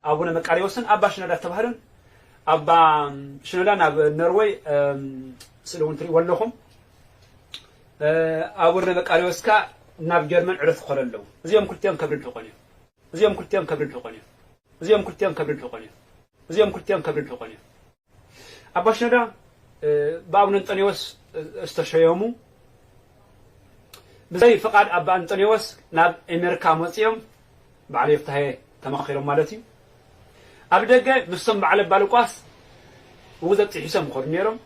أبونا مكاريوسن أبا شنودا تبهرن أبا شنودا ناب نروي سلون تري ولهم أبونا مكاريوسكا ناب جرمن عرف خللو زيهم كلتيهم كبر الفقني زيهم كلتيهم كبر الفقني زيهم كلتيهم كبر الفقني زيهم كلتيهم كبر الفقني أبا شنودا بابنا أنطونيوس استشيمو بزي فقاد أبا أنطونيوس ناب أمريكا مصيهم بعلي يفتحي تمخيرهم مالتي أبدأ بسم على بالقاس وذات حسام خورنيرم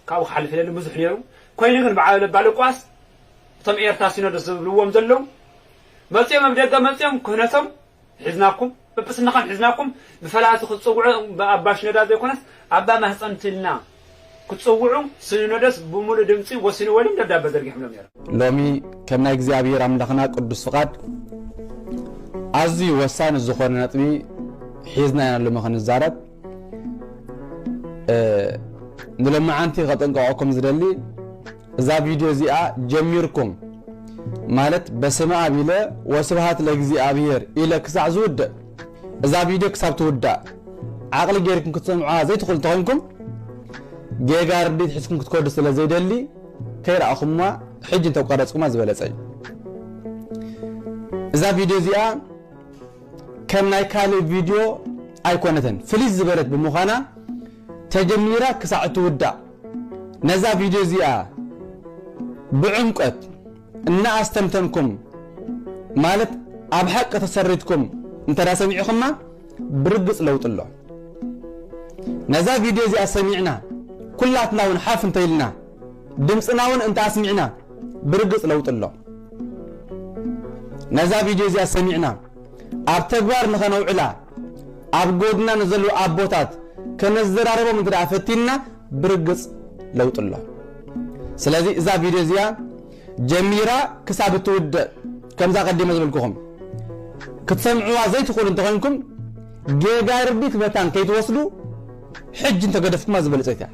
كاو حلف له مزح نيرو كوينغن على بالقاس تم إيرتاسينو دزبلوهم زلو مصيهم أبدأ مصيهم كهنتهم حزناكم بس نخان حزناكم بفلات ختصوعوا بأباش نداد يكونس أبا ما هسنتلنا كتصوعوا سنودس بمول دمسي وسنولم دبداب بدرجة حملهم يرى لومي كمنا إجزابير أملاخنا قدس فقط أزي وسان الزخور نطبي حيزنا لما خن الزارب نلما عنتي غطن قاعكم زرلي إذا فيديو زيا جميركم مالت بسمع بيلا وسبحات لجزي أبير إلى كسع زود إذا فيديو كسبت ودا عقل جيركم كتسمعوا زي تقول تهونكم جيجار بدي تحسكم كتكود سلا زي دلي كير أخوما حج أنت وقارتكم ما زبالة أي إذا فيديو زيا كم نايكال فيديو أيقونتن فليس زبالة بمخانا تجميرا كسعة ودا نزا فيديو زيا بعمقت إن أستمتنكم مالت أبحق تسردكم أنت لا سمعكم برقص لو طلع نزا فيديو زي سمعنا كلاتنا ونحاف انتيلنا دمسنا ون انت اسمعنا برقص لو طلع نزا فيديو زي سمعنا اب تغبار نخنو علا اب غودنا نزلو ابوتات كنزراربو من تدافتينا برقص لو طلع سلازي اذا فيديو زي جميرا كسابت ود كمزا قدم زبلكم كتسمعوا زي تقول انت خلنكم جيجار بيك متان كي توصلوا حج انت قدفت ما زبل زيتها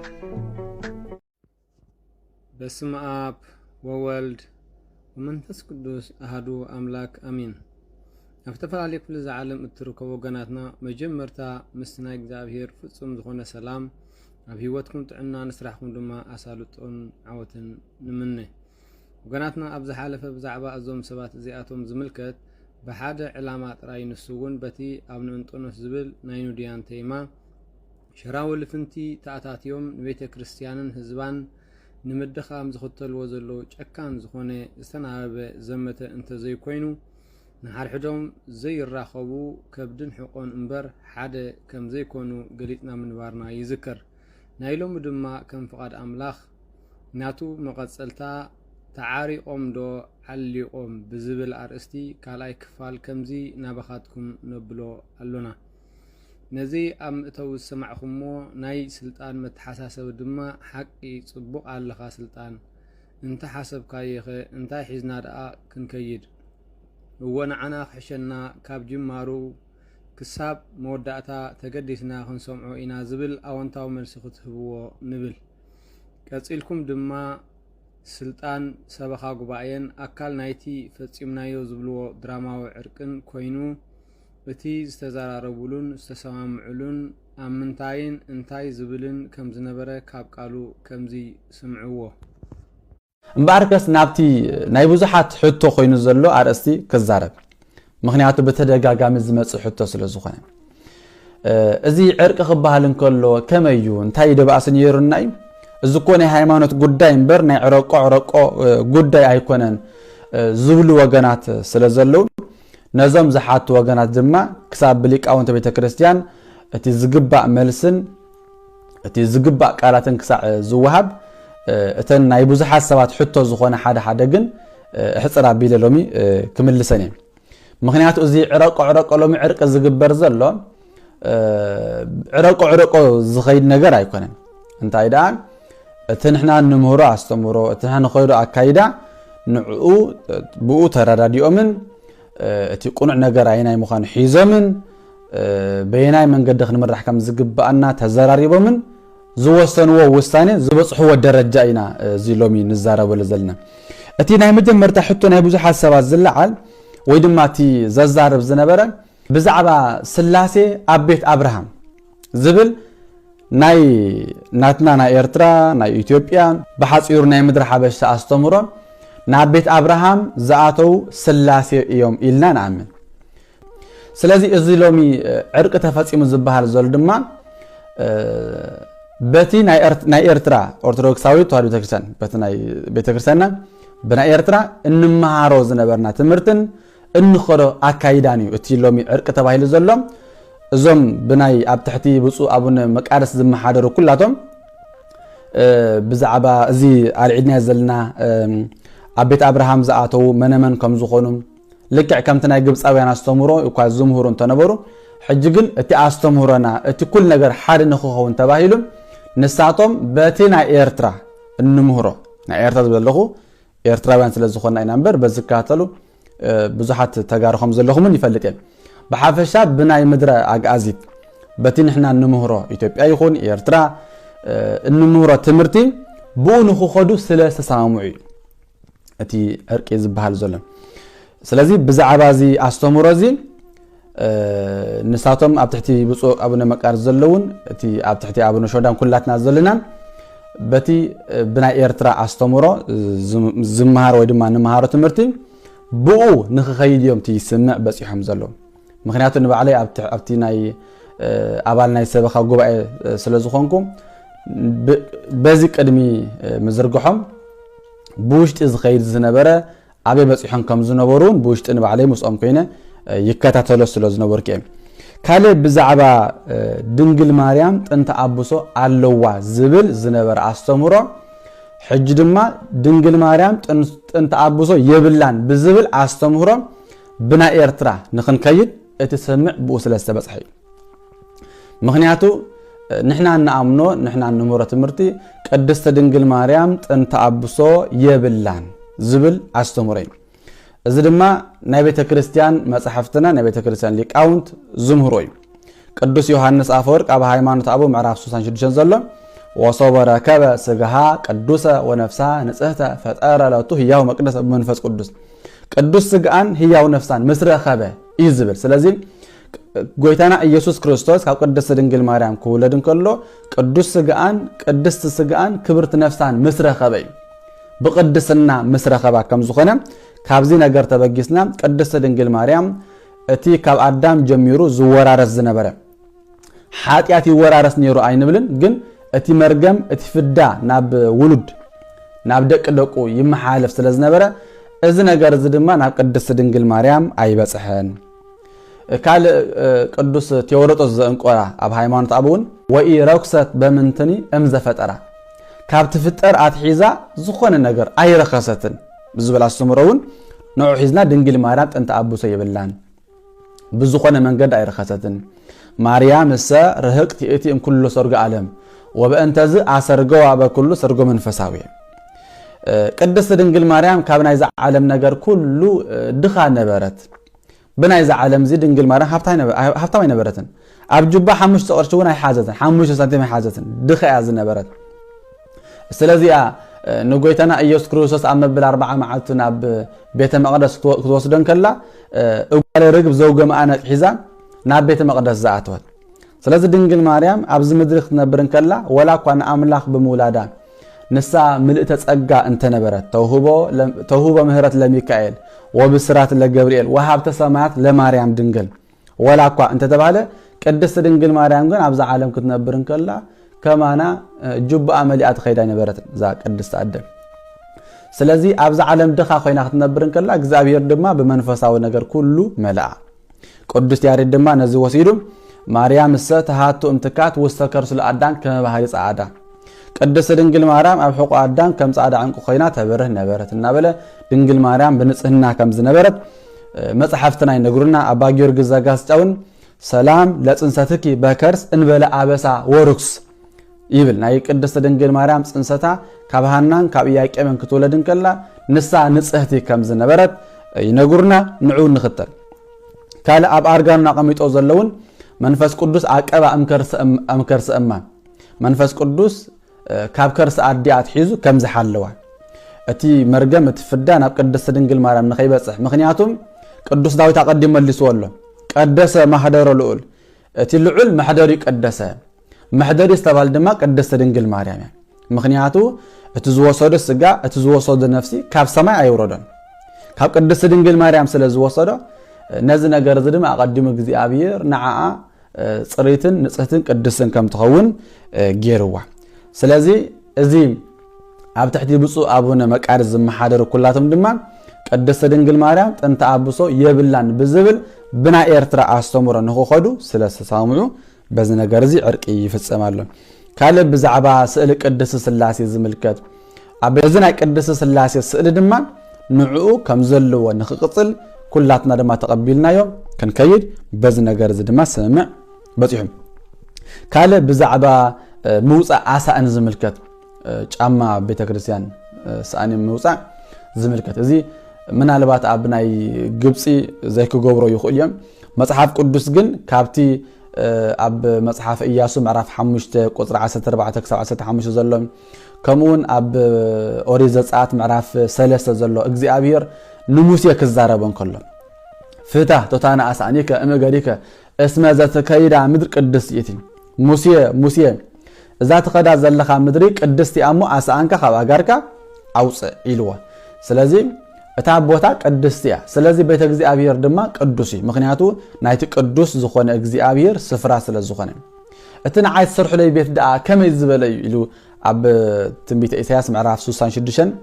بسم اب وولد ومنفس قدوس احدو املاك امين افتفر عليك كل العالم اتركوا وغناتنا مجمرتا مسنا እግዚአብሔር ፍጹም ዝኾነ ሰላም ኣብ ህይወትኩም ጥዕና ንስራሕኩም ድማ ኣሳልጦን ዓወትን ንምነ ወገናትና ኣብ ዝሓለፈ ብዛዕባ እዞም ሰባት እዚኣቶም ዝምልከት بحد علامات رأي نسوون بتي أبن أنطونس زبل ناينو ديان تيما شراول فنتي تأتاتيوم نبيت كريستيانن هزبان نمدخا مزخطل وزلو جاكان زخوني استنعب زمت انت زي كوينو نحار حدوم زي الراخبو كبدن حقون انبر حد كم زي كونو قليتنا من بارنا يذكر نايلو مدما كم فقاد أملاخ ناتو مقصلتا تعاري دو علي بزبل أرستي كالاي كفال كمزي نابخاتكم نبلو اللونا نزي أم اتو سمعكمو ناي سلطان متحساسة ودما حقي صبوق على سلطان انت حسب كايخ انت حزنا رأى كنكيد وانا عنا خشنا كاب جمارو كساب مودعتا تقدسنا خنسمعو إنا زبل او انتاو ملسخت هبو نبل كاتسيلكم دما سلطان سبخا قبائن أكال نايتي فتسيمنايو زبلو دراما وعرقن كوينو بتي استزاراربولون استسامعلون أمنتاين انتاي زبلن كمز نبرا كابقالو كمزي سمعوه مباركس نابتي نايبوزحات حتو خوينو زلو أرستي كزارب مخنياتو بتدقاقام الزمس حتو سلزوخنا ازي عرق خبهالن كلو كميو انتاي دباسن يرناي زكوني هايمانوت قداي مبر ناي عرقو قداي ايكونن زبلو وغنات سلزلو نظام زحات وغنات دما كساب بليق اونت بيت كريستيان اتي زغبا ملسن اتي زغبا قالاتن كسا زوهاب اتن ناي بوزحات سبات حتو زخونه حدا غن حصرا بيللومي كملسني مخنيات ازي عرقو لومي عرق زغبر زلو عرقو زخيد نجر ايكونن انتاي دان اتنحنا نمهرو استمرو اتنحنا نخيرو اكايدا نعو بو تراديو من اتي قنع نجر عيناي مخان حيزمن بيناي من قد خن مرح كم زغبانا تزراريبو من زوستنو وستاني زبصحو درجه اينا زي لومي نزاربو لزلنا اتي ناي مجمرتا حتو ناي بوزو حسابات زلعال ويدماتي ززارب زنبره ብዛዕባ ስላሴ ኣብ ቤት አብርሃም ዝብል ናይ ናትና ናይ ኤርትራ ናይ ኢትዮጵያ ብሓፂሩ ናይ ምድሪ ሓበሻ ኣስተምሮ ናብ ቤት አብርሃም ዝኣተው ስላሴ እዮም ኢልና ንኣምን። ስለዚ እዚ ሎሚ ዕርቂ ተፈፂሙ ዝበሃል ዘሎ ድማ በቲ ናይ ኤርትራ ኦርቶዶክሳዊት ተዋህዶ ቤተክርስትያን በቲ ናይ ቤተክርስትያንና ብናይ ኤርትራ እንመሃሮ ዝነበርና ትምህርትን እንኸዶ ኣካይዳን እዩ እቲ ሎሚ ዕርቂ ተባሂሉ ዘሎ። እዞም ብናይ ኣብ ትሕቲ ብፁዕ አቡነ መቃርስ ዝመሓደሩ ኩላቶም ብዛዕባ እዚ ኣልዒድና ዘለና ኣብ ቤት አብርሃም ዝኣተው መነመን ከም ዝኾኑ ልክዕ ከምቲ ናይ ግብፃውያን ኣስተምህሮ እኳ ዝምህሩ እንተነበሩ ሕጂ ግን እቲ ኣስተምህሮና እቲ ኩል ነገር ሓደ ንክኸውን ተባሂሉ ንሳቶም በቲ ናይ ኤርትራ እንምህሮ ናይ ኤርትራ ዘለኹ ኤርትራውያን ስለ ዝኾንና ኢና እምበር በዚ ዝከታተሉ ብዙሓት ተጋርኹም ዘለኹምን ይፈልጥ እየ። ብሓፈሻ ብናይ ምድረ ኣግኣዚት በቲ ንሕና እንምህሮ ኢትዮጵያ ይኹን ኤርትራ እንምህሮ ትምህርቲ ብኡ ንክኸዱ ስለ ዝተሰማምዑ እዩ እቲ ዕርቂ ዝበሃል ዘሎ። ስለዚ ብዛዕባ እዚ ኣስተምህሮ እዚ ንሳቶም ኣብ ትሕቲ ብፁዕ አቡነ መቃርስ ዘለውን እቲ ኣብ ትሕቲ አቡነ ሾዳን ኩላትና ዘለና በቲ ብናይ ኤርትራ ኣስተምህሮ ዝመሃር ወይ ድማ ንመሃሮ ትምህርቲ ብኡ ንክኸይድ እዮም እቲ ይስምዕ በፂሖም ዘለዉ። ምክንያቱ ንባዕለይ ኣብቲ ናይ ኣባል ናይ ሰበኻ ጉባኤ ስለ ዝኾንኩ በዚ ቅድሚ ምዝርግሖም ብውሽጢ ዝኸይድ ዝነበረ ኣበይ በፂሖም ከም ዝነበሩን ብውሽጢ ንባዕለይ ምስኦም ኮይነ ይከታተሎ ስለ ዝነበርኩ እየ። ካልእ ብዛዕባ ድንግል ማርያም ጥንተ ኣብሶ ኣለዋ ዝብል ዝነበረ ኣስተምህሮ ሕጂ ድማ ድንግል ማርያም ጥንተ ኣብሶ የብላን ብዝብል ኣስተምህሮ ብናይ ኤርትራ ንኽንከይድ እቲ ሰምዕ ብኡ ስለ ዝተበፅሐ እዩ። ምክንያቱ ንሕና ንኣምኖ ንሕና ንምህሮ ትምህርቲ ቅድስቲ ድንግል ማርያም ጥንተ ኣብሶ የብላን ዝብል ኣስተምህሮ እዩ። እዚ ድማ ናይ ቤተ ክርስቲያን መጽሐፍትና ናይ ቤተ ክርስቲያን ሊቃውንት ዝምህሮ እዩ። ቅዱስ ዮሐንስ አፈወርቅ ኣብ ሃይማኖት አበው ምዕራፍ 66 ዘሎ ወሶበ ረከበ ስጋሃ ቅዱሰ ወነፍሳ ንጽህተ ፈጠረ ለቱ ህያው መቅደስ በመንፈስ ቅዱስ ቅዱስ ስጋን ህያው ነፍሳን ምስረኸበ እዩ ዝብል። ስለዚ ጎይታና ኢየሱስ ክርስቶስ ካብ ቅድስት ድንግል ማርያም ክውለድ እንከሎ ቅዱስ ስጋን ቅድስት ስጋን ክብርት ነፍሳን ምስረኸበ እዩ። ብቅድስና ምስረኸባ ከም ዝኾነ ካብዚ ነገር ተበጊስና ቅድስት ድንግል ማርያም እቲ ካብ አዳም ጀሚሩ ዝወራረስ ዝነበረ ሓጢአት ይወራረስ ነይሩ ኣይንብልን፣ ግን እቲ መርገም እቲ ፍዳ ናብ ውሉድ ናብ ደቂ ደቁ ይመሓለፍ ስለ ዝነበረ እዚ ነገር እዚ ድማ ናብ ቅድስት ድንግል ማርያም ኣይበፅሐን። ካልእ ቅዱስ ቴዎዶጦስ ዘእንቆራ ኣብ ሃይማኖት አበውን ወኢ ረክሰት በምንትኒ እምዘፈጠራ ካብ ትፍጠር ኣትሒዛ ዝኾነ ነገር ኣይረኸሰትን ብዝብል ኣስተምህሮውን ንዑ ሒዝና ድንግል ማርያም ጥንተ ኣብሶ የብላን ብዝኾነ መንገዲ ኣይረኸሰትን ማርያም እሰ ርህቅቲ እቲ እምኩሉ ሰርጎ ዓለም ወበእንተዚ ኣሰርገዋ በኩሉ ሰርጎ መንፈሳዊ። ቅድስት ድንግል ማርያም ካብ ናይዚ ዓለም ነገር ኩሉ ድኻ ነበረት። ብናይዚ ዓለም እዚ ድንግል ማርያም ሃብታም ኣይነበረትን። ኣብ ጅባ 5 ቅርሺ እውን ኣይሓዘትን፣ 5 ሳንቲም ኣይሓዘትን፣ ድኻ እያ ዝነበረት። ስለዚኣ ንጎይታና ኢየሱስ ክርስቶስ ኣብ መብል 40 መዓልቲ ናብ ቤተ መቅደስ ክትወስደን ከላ እጓለ ርግብ ዘውገ መኣነቅ ሒዛ ናብ ቤተ መቅደስ ዝኣተወት። ስለዚ ድንግል ማርያም ኣብዚ ምድሪ ክትነብርን ከላ ወላ እኳ ንኣምላኽ ብምውላዳ ንሳ ምልእተ ጸጋ እንተነበረት ተውህቦ ምህረት ለሚካኤል ወብስራት ለገብርኤል ወሃብተ ሰማያት ለማርያም ድንግል ወላ እኳ እንተተባለ ቅድስት ድንግል ማርያም ግን ኣብዚ ዓለም ክትነብርን ከላ ከማና ጅባኣ መሊኣት ኸይዳ ነበረት ዛ ቅድስት ኣደም። ስለዚ ኣብዚ ዓለም ድኻ ኮይና ክትነብርን ከላ እግዚአብሔር ድማ ብመንፈሳዊ ነገር ኩሉ መልኣ። ቅዱስ ያሬድ ድማ ነዚ ወሲዱ ማርያም እሰ ተሃቱ እምትካት ውስተ ከርሱ ለአዳም ከመ ባህሪ ጻዕዳ ቅድስት ድንግል ማርያም ኣብ ሕቆ አዳም ከም ጻዕዳ ዕንቁ ኮይና ተበርህ ነበረት እናበለ ድንግል ማርያም ብንጽህና ከም ዝነበረት መጽሐፍትና ይነግሩና። አባ ጊዮርጊስ ዘጋስጫውን ሰላም ለጽንሰትኪ በከርስ እንበለ አበሳ ወርክስ ይብል። ናይ ቅድስት ድንግል ማርያም ጽንሰታ ካብ ሃናን ካብ ኢያቄምን ክትወለድን ከላ ንሳ ንጽህቲ ከም ዝነበረት ይነግሩና። ንዑ ንኽተል ካለ ኣብ አርጋኑና ቀሚጦ ዘለውን መንፈስ ቅዱስ አቀባ እምከርስ እማ መንፈስ ቅዱስ ካብ ከርስ አዲአት ሒዙ ከም ዝሓለዋ እቲ መርገም እቲ ፍዳ ናብ ቅድስት ድንግል ማርያም ንኸይበጽሕ። ምክንያቱም ቅዱስ ዳዊት አቀዲም መልስዎ ኣሎ قدس محدر لؤل تلعل محدر قدس محدر استبال دما قدس دنجل مريم مخنياتو اتزوصد السغا اتزوصد نفسي كاب سماي ايوردن كاب قدس دنجل مريم سلازوصد نزي ነገር ዝድም አቀድሙ እግዚአብሔር ነዓአ ጽሬትን ንጽህትን ቅድስን ከም ተኸውን ጌርዋ ስለዚህ እዚ ኣብ ትሕቲ ብፁዕ አቡነ መቃርስ ዝመሓደር ኩላቶም ድማ ቅድስት ድንግል ማርያም ጥንተ አብሶ የብላን ብዝብል ብና ኤርትራ አስተምሮ ንኸዱ ስለተሳምዑ በዚ ነገር እዚ ዕርቂ ይፈጸማሉ ካለ ብዛዕባ ስእሊ ቅድስት ስላሴ ዝምልከት አበዝና ቅድስት ስላሴ ስእሊ ድማ ንዑ ከም ዘለዎ ንኽቅጽል ኩላትና ድማ ተቀቢልናዮም ከንከይድ በዚ ነገር እዚ ድማ ሰምዕ በጽሑም ካለ ብዛዕባ ምውፃእ አሳእን ዝምልከት ጫማ ቤተክርስቲያን ሳእኒ ምውፃእ ዝምልከት እዚ ምናልባት ኣብ ናይ ግብጺ ዘይክገብሮ ይኽእል እዮም መጽሐፍ ቅዱስ ግን ካብቲ ኣብ መጽሐፍ ኢያሱ ምዕራፍ 5 ቁጥር 14 ክሳብ 15 ዘሎ ከምኡን ኣብ ኦሪት ዘጸአት ምዕራፍ 3 ዘሎ እግዚአብሔር ንሙሴ ክዛረበን ከሎ ፍታ ተታና አሳኒከ እመገሪከ እስመ ዘተከይዳ ምድር ቅድስት ይእቲ ሙሴ እዛ ተኸዳ ዘለኻ ምድሪ ቅድስት ያሞ አሳንካ ካብ አጋርካ አውጽእ ኢልዋ ስለዚህ እታ ቦታ ቅድስት ያ ስለዚህ ቤተ እግዚአብሔር ድማ ቅዱስ ምክንያቱ ናይቲ ቅዱስ ዝኾነ እግዚአብሔር ስፍራ ስለ ዝኾነ እቲ ንዓይ ሰርሑ ለይ ቤት ዳ ከመይ ዝበለዩ ኢሉ ኣብ ትንቢተ ኢሳያስ ምዕራፍ 66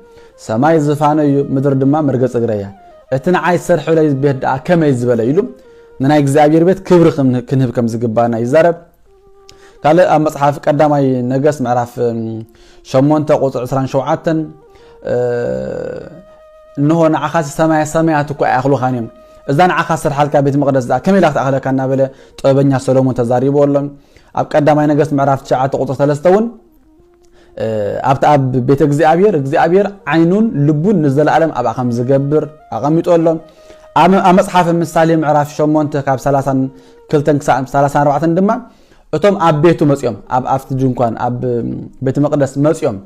ሰማይ ዝፋነዩ ምድር ድማ መርገጽ እግረያ እቲ ንዓይ ሰርሑ ለይ ቤት ዳ ከመይ ዝበለዩ ኢሉ ንናይ እግዚአብሔር ቤት ክብሪ ክንህብ ከም ዝግባና ይዛረብ ካለ ኣብ መጽሐፍ ቀዳማይ ነገስ ምዕራፍ 8 ቁጥር 27 እንሆ ንዓኻስ ሰማያት እኮ ኣኽሉኻንዮም እዛ ንዓኻስ ስርሓልካ ቤት መቅደስ ዳ ከመይ ላክ ተኣኽለካ እናበለ ጥበበኛ ሰሎሞን ተዛሪቦሎም ኣብ ቀዳማይ ነገስ ምዕራፍ 9 ቁጥር 3 እውን ኣብ ቤተ እግዚአብሔር ዓይኑን ልቡን ንዘላለም ኣብ ኣኸም ዝገብር ኣቐሚጦሎም ኣብ መጽሐፍ ምሳሌ ምዕራፍ 8 ካብ 32 ክሳብ 34 ድማ እቶም ኣብ ቤቱ መጽዮም ኣብ ኣፍቲ ድንኳን ኣብ ቤተ መቅደስ መጽዮም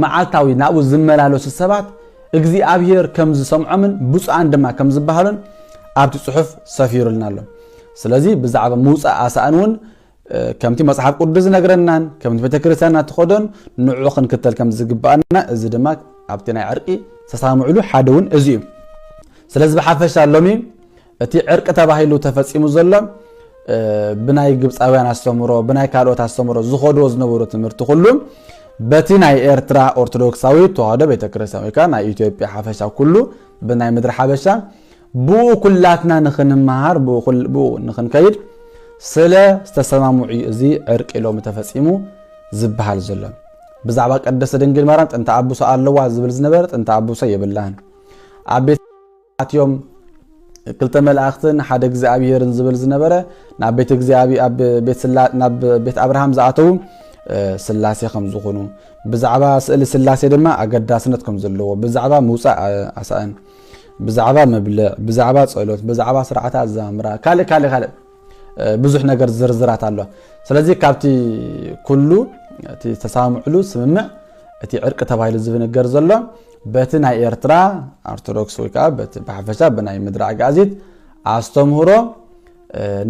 መዓልታዊ ናብኡ ዝመላለሱ ሰባት እግዚአብሔር ከም ዝሰምዖምን ብፁዓን ድማ ከም ዝበሃሉን ኣብቲ ጽሑፍ ሰፊሩልና ኣሎ ስለዚህ ብዛዕባ ምውፃእ አሳእን እውን ከምቲ መጽሐፍ ቅዱስ ነገረናን ከምቲ ቤተክርስቲያን ተኸዶን ንዑ ክንክተል ከም ዝግባአና እዚ ድማ ኣብቲ ናይ ዕርቂ ተሳምዑሉ ሓደ እውን እዚ እዩ ስለዚህ በሓፈሻ ሎሚ እቲ ዕርቂ ተባሂሉ ተፈጺሙ ዘሎ ብናይ ግብፃውያን አስተምሮ ብናይ ካልኦት አስተምሮ ዝኸድዎ ዝነበሩ ትምህርቲ ሁሉ በቲ ናይ ኤርትራ ኦርቶዶክሳዊ ተዋህዶ ቤተክርስቲያን ወይ ናይ ኢትዮጵያ ሓፈሻ ኩሉ ብናይ ምድሪ ሓበሻ ብኡ ኩላትና ንኽንመሃር ብኡ ንኽንከይድ ስለ ዝተሰማሙዑ እዚ ዕርቂ ሎሚ ተፈጺሙ ዝበሃል ዘሎ ብዛዕባ ቅድስት ድንግል ማርያም ጥንተ አብሶ ኣለዋ ዝብል ዝነበረ ጥንተ አብሶ የብላን ኣብ ቤት ኣትዮም ክልተ መላእኽትን ሓደ እግዚአብሔርን ዝብል ዝነበረ ናብ ቤት እግዚአብሔር ኣብ ቤት ስላሴ ናብ ቤት አብርሃም ዝኣተው ስላሴ ከም ዝኾኑ ብዛዕባ ስእሊ ስላሴ ድማ ኣገዳስነት ከም ዘለዎ ብዛዕባ ምውፃእ አሳእን ብዛዕባ መብልዕ ብዛዕባ ጸሎት ብዛዕባ ስርዓት ኣዛምራ ካለ ብዙሕ ነገር ዝርዝራት ኣሎ ስለዚህ ካብቲ ኩሉ እቲ ተሳምዑሉ ስምምዕ እቲ ዕርቂ ተባሂሉ ዝነገር ዘሎ በቲ ናይ ኤርትራ ኦርቶዶክስ ወይ ከዓ በቲ በሓፈሻ ብናይ ምድሪ ኣጋዚት ኣስተምህሮ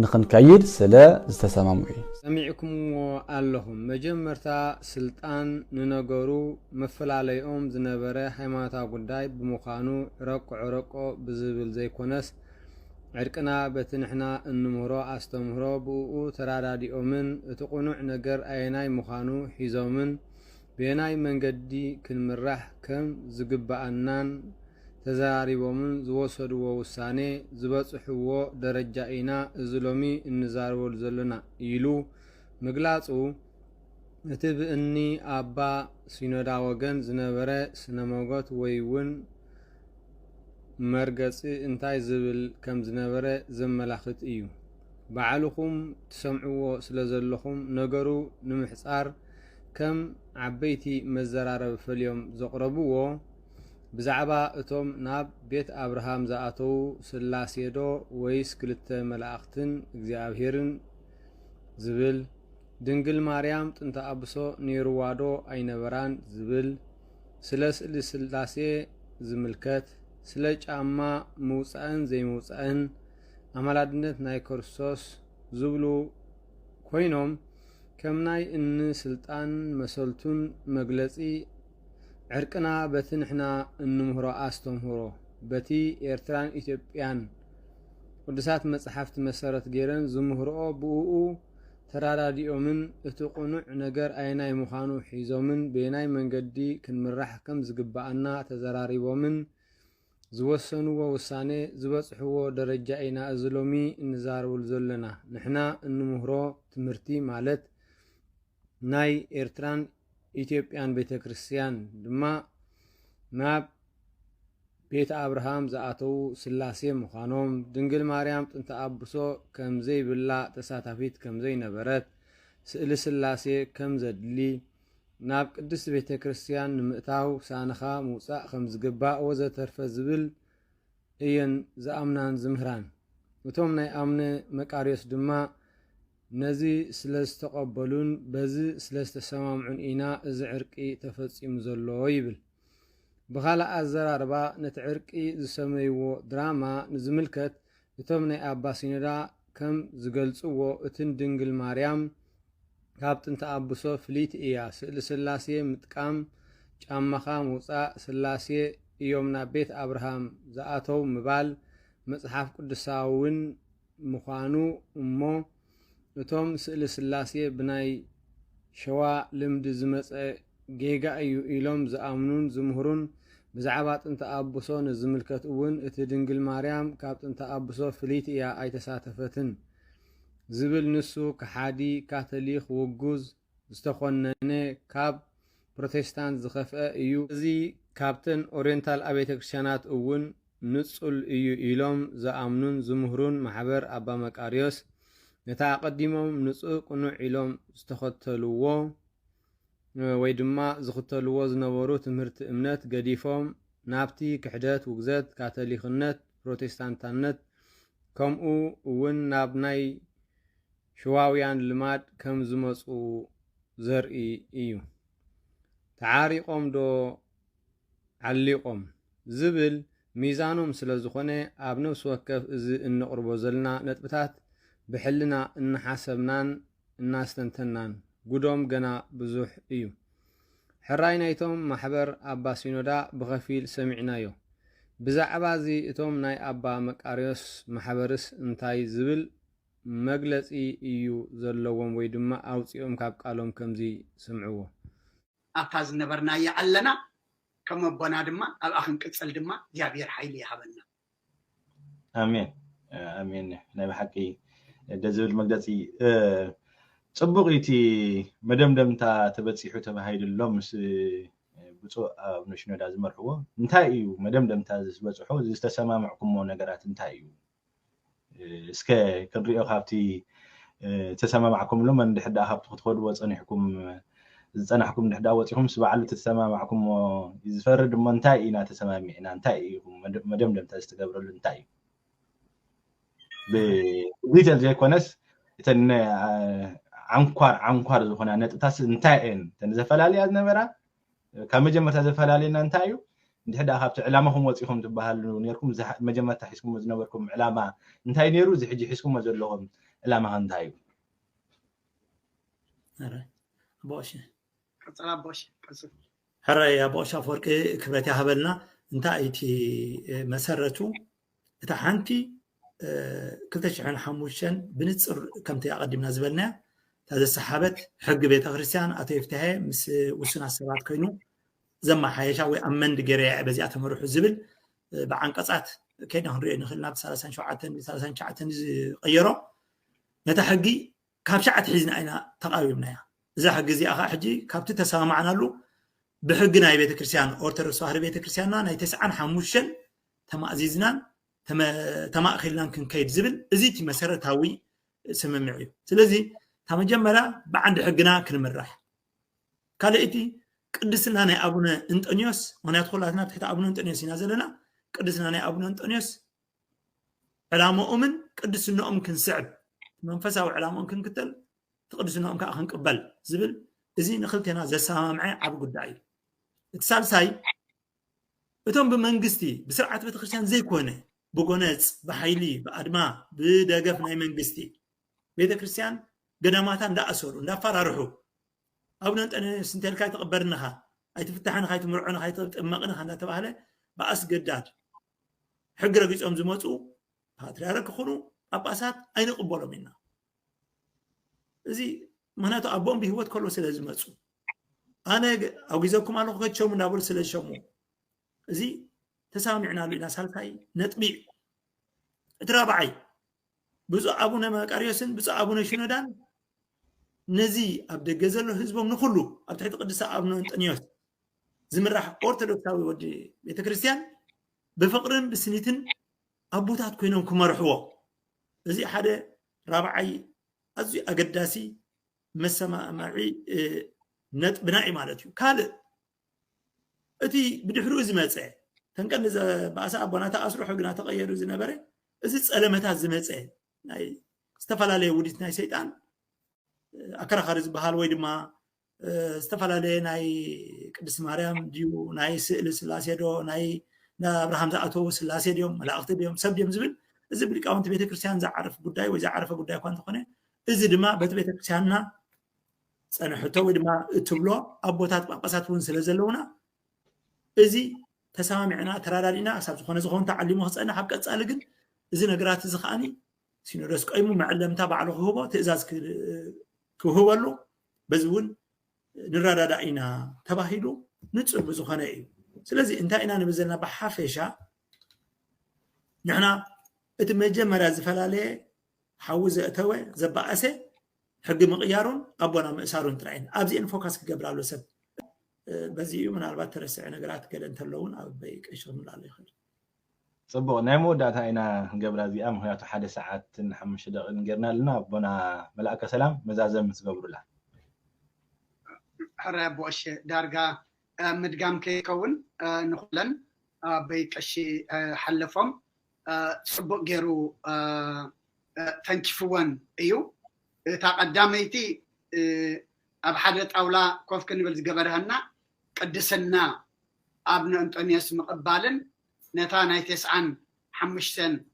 ንኽንከይድ ስለ ዝተሰማምዑ ሰሚዕኩምዎ ኣለኹም መጀመርታ ስልጣን ንነገሩ መፈላለይኦም ዝነበረ ሃይማኖታዊ ጉዳይ ብምዃኑ ረቆ ብዝብል ዘይኮነስ ዕርቅና በቲ ንሕና እንምህሮ ኣስተምህሮ ብኡ ተራዳዲኦምን እቲ ቁኑዕ ነገር ኣየናይ ምዃኑ ሒዞምን ብናይ መንገዲ ክንምራሕ ከም ዝግባአናን ተዛሪቦምን ዝወሰድዎ ውሳኔ ዝበጽሕዎ ደረጃ ኢና እዚ ሎሚ እንዛረበሉ ዘለና ኢሉ ምግላጹ እቲ ብእኒ ኣባ ሲኖዳ ወገን ዝነበረ ስነመጎት ወይ እውን መርገጺ እንታይ ዝብል ከም ዝነበረ ዘመላኽት እዩ ባዕልኹም ትሰምዕዎ ስለ ዘለኹም ነገሩ ንምሕጻር ከም ዓበይቲ መዘራረብ ፈልዮም ዘቕረብዎ ብዛዕባ እቶም ናብ ቤት አብርሃም ዝኣተው ስላሴዶ ወይስ ክልተ መላእኽትን እግዚአብሔርን ዝብል ድንግል ማርያም ጥንተ አብሶ ኔርዋዶ ኣይነበራን ዝብል ስለ ስእሊ ስላሴ ዝምልከት ስለ ጫማ ምውፃእን ዘይምውፃእን ኣማላድነት ናይ ክርስቶስ ዝብሉ ኮይኖም ከም ናይ እኒ ስልጣን መሰልቱን መግለጺ ዕርቅና በቲ ንሕና እንምህሮ ኣስተምህሮ በቲ ኤርትራን ኢትዮጵያን ቅዱሳት መጽሓፍቲ መሰረት ገይረን ዝምህርኦ ብኡኡ ተራዳዲኦምን እቲ ቁኑዕ ነገር ኣይናይ ምዃኑ ሒዞምን ብናይ መንገዲ ክንምራሕ ከም ዝግባአና ተዘራሪቦምን ዝወሰንዎ ውሳኔ ዝበጽሕዎ ደረጃ ኢና እዚ ሎሚ እንዛረበሉ ዘለና ንሕና እንምህሮ ትምህርቲ ማለት ናይ ኤርትራን ኢትዮጵያን ቤተ ክርስቲያን ድማ ናብ ቤተ አብርሃም ዝኣተው ስላሴ ምዃኖም ድንግል ማርያም ጥንተ አብሶ ከም ዘይብላ ተሳታፊት ከም ዘይነበረት ስእሊ ስላሴ ከም ዘድሊ ናብ ቅድስት ቤተ ክርስቲያን ንምእታው ሳንኻ ምውፃእ ከም ዝግባእ ወዘተርፈ ዝብል እየን ዝኣምናን ዝምህራን እቶም ናይ ኣምነ መቃርዮስ ድማ ነዚ ስለ ዝተቐበሉን በዚ ስለ ዝተሰማምዑን ኢና እዚ ዕርቂ ተፈጺሙ ዘሎ ይብል ብኻልእ ኣዘራርባ ነቲ ዕርቂ ዝሰመይዎ ድራማ ንዝምልከት እቶም ናይ ኣባ ሲኖዳ ከም ዝገልጽዎ እትን ድንግል ማርያም ካብ ጥንተ አብሶ ፍሊት እያ ስእሊ ስላሴ ምጥቃም ጫማኻ ምውፃእ ስላሴ እዮም ናብ ቤት አብርሃም ዝኣተው ምባል መጽሓፍ ቅዱሳውን ምዃኑ እሞ እቶም ስእሊ ስላሴ ብናይ ሸዋ ልምዲ ዝመፀ ጌጋ እዩ ኢሎም ዝኣምኑን ዝምህሩን ብዛዕባ ጥንተ አብሶ ንዝምልከት እውን እቲ ድንግል ማርያም ካብ ጥንተ አብሶ ፍሊት እያ ኣይተሳተፈትን ዝብል ንሱ ከሓዲ ካቶሊክ ውጉዝ ዝተኾነነ ካብ ፕሮቴስታንት ዝኸፍአ እዩ እዚ ካብተን ኦሪየንታል አብያተ ክርስቲያናት እውን ንጹል እዩ ኢሎም ዝኣምኑን ዝምህሩን ማሕበር ኣባ መቃርዮስ ነታ ቀዲሞም ንጹህ ቁኑዕ ኢሎም ዝተኸተልዎ ወይ ድማ ዝኽተልዎ ዝነበሩ ትምህርቲ እምነት ገዲፎም ናብቲ ክሕደት ውግዘት ካቶሊክነት ፕሮቴስታንታነት ከምኡ እውን ናብ ናይ ሸዋውያን ልማድ ከም ዝመፁ ዘርኢ እዩ ተዓሪቆም ዶ ዓሊቆም ዝብል ሚዛኖም ስለ ዝኾነ ኣብ ነፍሲ ወከፍ እዚ እንቕርቦ ዘለና ነጥብታት ብሕልና እናሓሰብናን እናስተንተናን ጉዶም ገና ብዙሕ እዩ ሕራይ ናይቶም ማሕበር ኣባ ሲኖዳ ብኸፊል ሰሚዕናዮ ብዛዕባ እዚ እቶም ናይ ኣባ መቃርዮስ ማሕበርስ እንታይ ዝብል መግለጺ እዩ ዘለዎም ወይ ድማ ኣውፂኦም ካብ ቃሎም ከምዚ ስምዕዎ ኣብታ ዝነበርናዮ ኣለና ከም ኣቦና ድማ ኣብኣ ክንቅፅል ድማ እግዚኣብሔር ሓይሊ ይሃበና ኣሜን ኣሜን ናይ ብሓቂ ደዝብል መግለፂ ጽቡቕ እቲ መደምደምታ ተበፂሑ ተባሂሉሎ ምስ ብፁዕ ኣቡነ ሽኖዳ ዝመርሕዎ እንታይ እዩ መደምደምታ ዝበፅሑ ዝተሰማምዕኩሞ ነገራት እንታይ እዩ እስከ ክንሪኦ ካብቲ ተሰማምዕኩምሎም እንድሕዳ ካብቲ ክትኸድዎ ፀኒሕኩም ዝፀናሕኩም እንድሕዳ ወፂኹም ስበዓሉ ተሰማምዕኩሞ ዝፈርድ እሞ እንታይ ኢና ተሰማሚዕና እንታይ እዩ መደምደምታ ዝተገብረሉ እንታይ እዩ ብዲቴል ዘይኮነስ እተን ዓንኳር ዝኾና ነጥብታት እንታይ እየን እተን ዘፈላለያ ዝነበራ ካብ መጀመርታ ዘፈላለየና እንታይ እዩ እንድሕዳ ካብቲ ዕላማኹም ወፂኹም ትበሃሉ ነርኩም መጀመርታ ሒዝኩሞ ዝነበርኩም ዕላማ እንታይ ነይሩ እዚ ሕጂ ሒዝኩሞ ዘለኹም ዕላማ እንታይ እዩ ሕራይ ኣቦሽ አፈወርቂ ክብረት ያሃበልና እንታይ እቲ መሰረቱ እታ ሓንቲ 2005 ብንፅር ከምቲ ኣቀዲምና ዝበልና ተዘሰሓበት ሕጊ ቤተ ክርስቲያን ኣቶ ይፍትሐ ምስ ውሱናት ሰባት ኮይኑ ዘማሓየሻ ወይ ኣብ መንዲ ገይረ በዚኣ ተመርሑ ዝብል ብዓንቀፃት ከይድና ክንሪኦ ንኽእል ናብ 37 ዝቀየሮ ነታ ሕጊ ካብ ሸዓት ሒዝና ኢና ተቃዊምናያ እዛ ሕጊ እዚኣ ከዓ ሕጂ ካብቲ ተሰማምዓናሉ ብሕጊ ናይ ቤተ ክርስቲያን ኦርቶዶክስ ተዋህዶ ቤተ ክርስቲያንና ናይ 95 ተማእዚዝናን ተማእኺልናን ክንከይድ ዝብል እዚ እቲ መሰረታዊ ስምምዕ እዩ ስለዚ ተመጀመሪያ ብዓንዲ ሕግና ክንምራሕ ካልእቲ ቅድስና ናይ ኣቡነ እንጦንዮስ ምክንያቱ ኩላትና ትሕቲ ኣቡነ እንጦንዮስ ኢና ዘለና ቅድስና ናይ ኣቡነ እንጦንዮስ ዕላምኦምን ቅድስንኦም ክንስዕብ መንፈሳዊ ዕላምኦም ክንክተል ትቅድስንኦም ከዓ ክንቅበል ዝብል እዚ ንክልቴና ዘሰማምዐ ዓብ ጉዳይ እዩ እቲ ሳልሳይ እቶም ብመንግስቲ ብስርዓት ቤተክርስትያን ዘይኮነ بقونز بحيلي بأدماء بدقف ناي منقستي بيتا كريستيان قداماتان لا أسولو لا فرارحو أبنا أنت أنا سنتين كاي تقبرنها أي تفتحنا خاي تمرعنا خاي تمقنا خاي تباهله بأس قداد حق رقيس أم زموتو باتريارك خونو أباسات أين قبولو منا زي مهناتو أبوهم بهوت كله سلا زموتو أنا أوجزكم أنا قد شو من أول سلا شمو زي تسامعنا لنا سالتاي نتبيع ترابعي بزو أبونا مكاريوسن بزو أبونا شنودان نزي أبدا جزلو حزبهم نخلو أبدا تقدس أبونا أنتونيوس زمرح أورثودوكساوي ودي بيت كريستيان بفقرن بسنيتن أبوتات كوينهم كمرحوا زي حدا رابعي أزي أقداسي مسما معي نت بنائي مالتيو كالي أتي بدحرو زماتسع تنقل إذا بأسا أبونا تأسرو حقنا تغيرو زي نبري إذا تسألمتها زماتسع ناي استفلا وديت ناي سيطان أكرا خارج بحال ويد ما استفلا ناي قدس مريم ديو ناي سئل سلاسي دو ناي نا ابراهام زعتو سلاسي ديوم ملاقت ديوم سب ديوم زبل إذا بلقاونت بيت كريستيان زعرف قداي وزعرف قداي كون تخونه إذا دما بيت كريستياننا صنحتو ودما تبلو أبوتات ጳጳሳት ውን ስለዘለውና እዚ ተሰማሚዕና ተራዳዲና አሳብ ዝኾነ ዝኾን ተዓሊሙ ክፀና ሓብ ቀጻለ ግን እዚ ነገራት እዚ ኸኣኒ ሲኖዶስ ቀይሙ መዕለምታ ባዕሉ ክህቦ ትእዛዝ ክህበሉ በዚ ውን ንራዳዳ ኢና ተባሂሉ ንጹር ዝኾነ እዩ ስለዚ እንታይ ኢና ንብዘልና በሓፈሻ ንሕና እቲ መጀመርያ ዝፈላለየ ሓዊ ዘእተወ ዘባኣሰ حق مقيارون أبونا مأسارون ترعين أبزين فوكس كقبل سب بزي من أربعة ترسع نقرات كده انتلون أو بيك إيش من الله خير صبوا نامو داتا هنا قبل هذه أم هي حد ساعات نحمش نقرنا لنا أبونا ملاك سلام مزازم مسقبر له حرب وش دارجا مدقام كي كون نخلن بيك أشي حلفهم صبوا جرو تنكفون أيو تقدميتي أب حدث أولا كوف كنبل زجبرهنا قدسنا ابن أنطونيوس مقبالن نتانا يتسعن حمشتن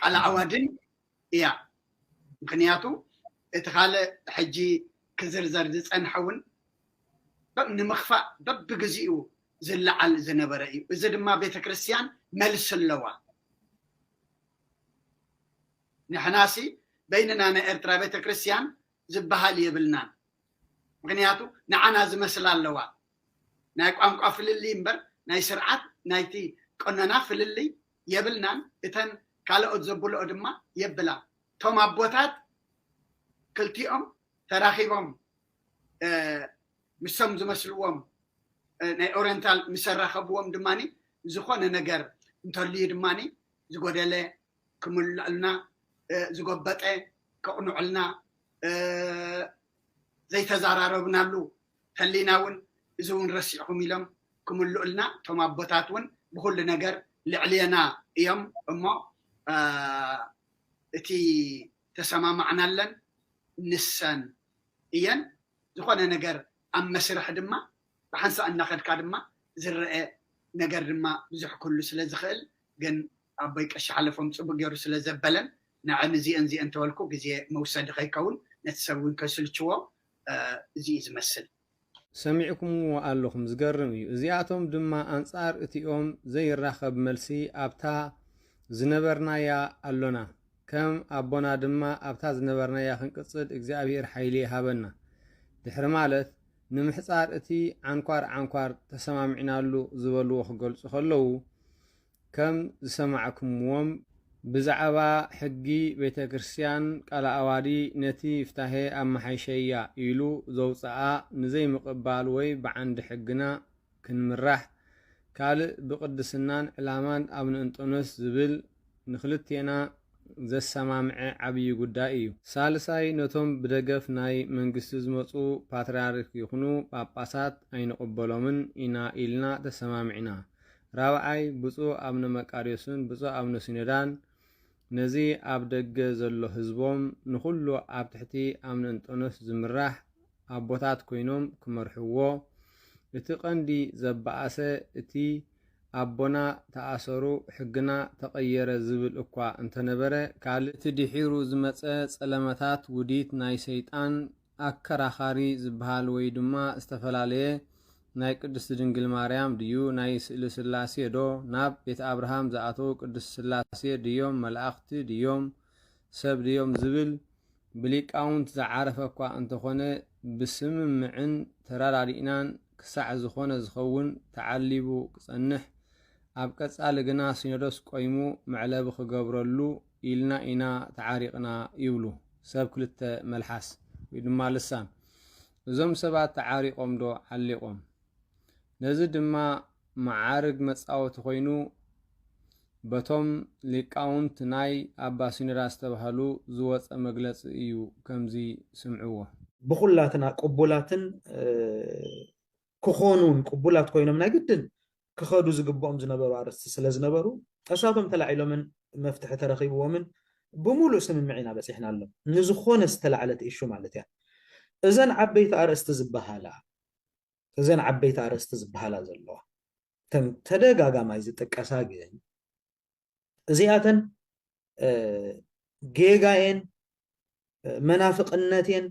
على عوادن يا مكنياتو اتخال حجي كزرزر دصن حون نمخفى ببجزيو زلعل زنبرئي اذا دما بيت كريستيان ملس اللوا نحناسي بيننا أنا إرترا بيت كريستيان زبها لي يبلنا مغنياتو نعنا زمسل اللوا نايك أمك أفل اللي مبر ناي سرعات نايتي قننا فل اللي يبلنا إتن كالا أتزبولو أدما يبلا توم أبوتات كلتيهم تراخيبهم مسم زمسلوهم ناي أورينتال مسرخبوهم دماني زخوان نجر نتولي دماني زقودله كملنا زقبطه كقنعلنا زي تزارربنا له خليناون زون رسيحهم يلم كملنا توما بوتاتون بكل نجر لعلينا يوم اما اتي تسمع معنا لن نسان ايان زخونه نجر ام مسرح دما بحنسا ان ناخذ كدما زرئ نجر دما بزح كله سلازخل جن ابيك اشحلفهم صبغ يرو سلازبلن نعم زي أنت والكو زي موساد غيكون نتسوين كسلتشوا زي زمسل سمعكم وقالكم زقرم زياتهم دما أنصار اتيوم زي الرخب ملسي أبتا زنبرنا يا ألونا كم أبونا دما أبتا زنبرنا يا خنقصد إجزابير حيلي هابنا دحرمالت نمحصار اتي عنكوار تسمعنا له زبلو خقل خلو كم زسمعكم وم بزعبا حقي بيت كريستيان قال أوادي نتي فتاهي أما حيشيا إلو زوصاء نزي مقبال وي بعند حقنا كنمرح قال بقدسنان علامان ابن أنطونيوس زبل نخلتينا زي السمامع عبي قدائيو سالساي نتوم بدقف ناي منقست زمصو باتريارك يخنو باباسات أين قبلومن إنا إلنا تسمامعنا رابعي بصو ابن مقاريوسن بصو ابن سيندان نزي أبدق زلو حزبهم نخلو أبتحتي أمن أنطونيوس زمراح أبوتات كوينوم كمرحوو اتقن دي زبعاسة اتي ኣቦና ተኣሰሩ ሕግና ተቐየረ ዝብል እኳ እንተነበረ ካልእቲ ድሒሩ ዝመፀ ጸለመታት ውዲት ናይ ሰይጣን ኣከራኻሪ ዝበሃል ወይ ድማ ዝተፈላለየ ናይ ቅድስቲ ድንግል ማርያም ድዩ ናይ ስእሊ ስላሴ ዶ ናብ ቤተ አብርሃም ዝኣተው ቅድስቲ ስላሴ ድዮም መላእኽቲ ድዮም ሰብ ድዮም ዝብል ብሊቃውንት ዝዓረፈ እኳ እንተኾነ ብስምምዕን ተራዳዲእናን ክሳዕ ዝኾነ ዝኸውን ተዓሊቡ ክጸንሕ ኣብ ቀጻሊ ግና ሲኖዶስ ቆይሙ መዕለቢ ክገብረሉ ኢልና ኢና ተዓሪቕና ይብሉ ሰብ ክልተ መልሓስ ወይ ድማ ልሳን እዞም ሰባት ተዓሪቆም ዶ ዓሊቆም ነዚ ድማ መዓርግ መጻወቲ ኮይኑ በቶም ሊቃውንት ናይ ኣባ ሲኖዳስ ተባሃሉ ዝወፀ መግለፂ እዩ ከምዚ ስምዕዎ ብኹላትና ቅቡላትን ክኾኑን ቅቡላት ኮይኖም ናይ ግድን ክኸዱ ዝግብኦም ዝነበሩ ኣርስቲ ስለ ዝነበሩ እሳቶም ተላዒሎምን መፍትሒ ተረኺብዎምን ብሙሉእ ስምምዕ ኢና በፂሕና ኣሎ ንዝኾነ ዝተላዕለት ኢሹ ማለት እያ እዘን ዓበይቲ ኣርእስቲ ዝበሃላ ዘለዋ ተደጋጋማይ ዝጥቀሳ ግን እዚኣተን ጌጋየን መናፍቅነትን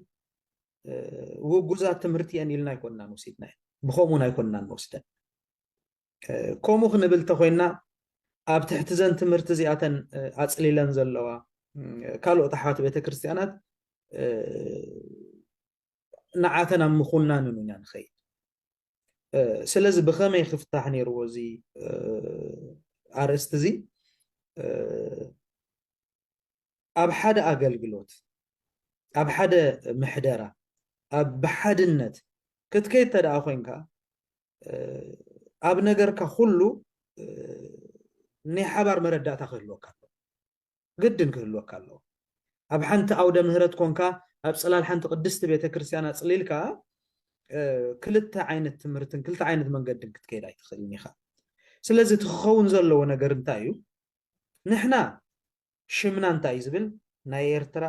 ውጉዛት ትምህርቲ እየን ኢልና ይኮንና ንወሲድና ብኸምኡን ኣይኮንናን ንወስደን ከምኡ ክንብል ተኮይና ኣብ ትሕቲ ዘን ትምህርቲ እዚኣተን ኣፅሊለን ዘለዋ ካልኦት ኣሕዋት ቤተክርስትያናት ንዓተን ኣብ ምኹናንን ኢና ንኸይድ ስለዚ ብኸመይ ክፍታሕ ነይርዎ እዚ ኣርእስቲ እዚ ኣብ ሓደ ኣገልግሎት ኣብ ሓደ ምሕደራ ኣብ ብሓድነት ክትከይድ ተደኣ ኮይንካ ኣብ ነገርካ ኩሉ ናይ ሓባር መረዳእታ ክህልወካ ኣሎ ግድን ክህልወካ ኣሎ ኣብ ሓንቲ ኣውደ ምህረት ኮንካ ኣብ ጽላል ሓንቲ ቅድስቲ ቤተክርስትያን ኣጽሊልካ ክልተ ዓይነት ትምህርትን ክልተ ዓይነት መንገድን ክትከይድ ኣይትኽእልን ኢኻ ስለዚ ትኸውን ዘለዎ ነገር እንታይ እዩ ንሕና ሽምና እንታይ እዩ ዝብል ናይ ኤርትራ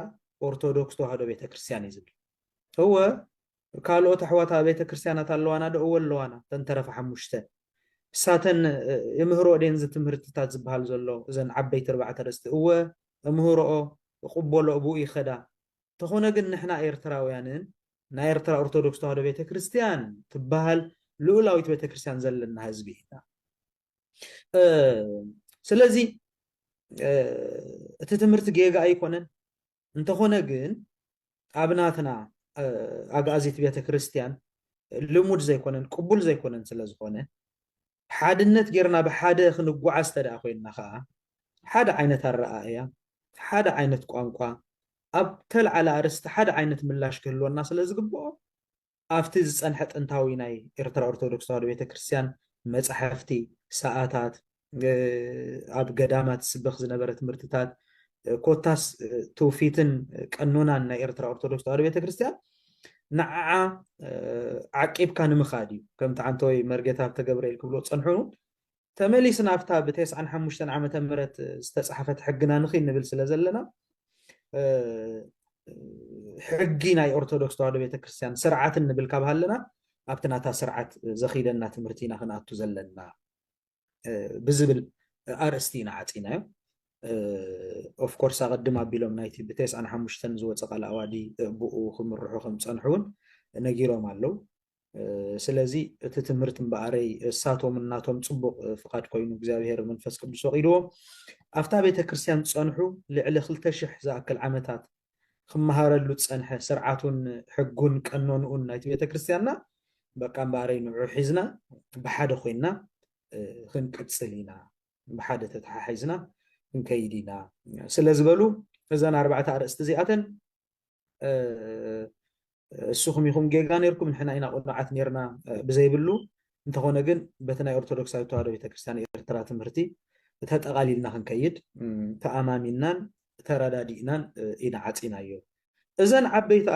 ኦርቶዶክስ ተዋህዶ ቤተክርስትያን እዩ ዝብል هو ካልኦት ኣሕዋት ቤተክርስትያናት ኣለዋና ዶ እወ ኣለዋና ተንተረፈ ሓሙሽተ ሳተን የምህሮ ደንዝ ትምህርትታት ዝበሃል ዘሎ እዘን ዓበይቲ ኣርባዕተ ርስቲ እወ እምህሮኦ ቅበሎ እቡ ይኸዳ ተኾነ ግን ንሕና ኤርትራውያንን ናይ ኤርትራ ኦርቶዶክስ ተዋህዶ ቤተክርስትያን ትበሃል ልኡላዊት ቤተክርስትያን ዘለና ህዝቢ ኢና ስለዚ እቲ ትምህርቲ ጌጋ ኣይኮነን እንተኾነ ግን ኣብናትና ኣጋዚት ቤተክርስትያን ልሙድ ዘይኮነን ቅቡል ዘይኮነን ስለዝኾነ ሓድነት ጌርና ብሓደ ክንጓዓዝ ተደኣ ኮይንና ከዓ ሓደ ዓይነት ኣረኣእያ ሓደ ዓይነት ቋንቋ ኣብ ተልዓለ ኣርስቲ ሓደ ዓይነት ምላሽ ክህልወና ስለዝግብኦ ኣብቲ ዝፀንሐ ጥንታዊ ናይ ኤርትራ ኦርቶዶክስ ተዋህዶ ቤተክርስትያን መፅሓፍቲ ሰዓታት ኣብ ገዳማት ስብኽ ዝነበረ ትምህርትታት ኮታስ ትውፊትን ቀኖናን ናይ ኤርትራ ኦርቶዶክስ ተዋህዶ ቤተክርስትያን ንዓዓ ዓቂብካ ንምኻድ እዩ ከምቲ ዓንተወይ መርጌታ ተገብርኤል ክብሎ ፀንሑኑ ተመሊስና ኣብታ ብ95 ዓመተ ምህረት ዝተፃሓፈት ሕግና ንኽእል ንብል ስለ ዘለና ሕጊ ናይ ኦርቶዶክስ ተዋህዶ ቤተክርስትያን ስርዓትን ንብል ካብ ሃለና ኣብቲ ናታ ስርዓት ዘኺደና ትምህርቲ ኢና ክንኣቱ ዘለና ብዝብል ኣርእስቲ ኢና ዓፂናዮ ኦፍ ኮርስ ኣቀድም ኣቢሎም ናይቲ ብ95 ዝወፀ ቃል ኣዋዲ ብኡ ክምርሑ ከም ፀንሑን ነጊሮም ኣለው ስለዚ እቲ ትምህርቲ እምበኣረይ እሳቶም እናቶም ፅቡቅ ፍቃድ ኮይኑ እግዚኣብሔር መንፈስ ቅዱስ ወቂድዎም ኣብታ ቤተክርስትያን ፀንሑ ልዕሊ 2000 ዝኣክል ዓመታት ክመሃረሉ ፀንሐ ስርዓቱን ሕጉን ቀኖንኡን ናይቲ ቤተክርስትያንና በቃ እምበኣረይ ንዑ ሒዝና ብሓደ ኮይና ክንቅፅል ኢና ብሓደ ተተሓሒዝና ክንከይድ ኢና ስለ ዝበሉ እዘን ኣርባዕተ ኣርእስቲ እዚኣተን እስኹም ኢኹም ጌጋ ነርኩም ንሕና ኢና ቁኑዓት ነርና ብዘይብሉ እንተኾነ ግን በቲ ናይ ኦርቶዶክሳዊ ተዋህዶ ቤተክርስትያን ኤርትራ ትምህርቲ ተጠቃሊልና ክንከይድ ተኣማሚናን ተረዳዲእናን ኢና ዓፂናዮ እዘን ዓበይቲ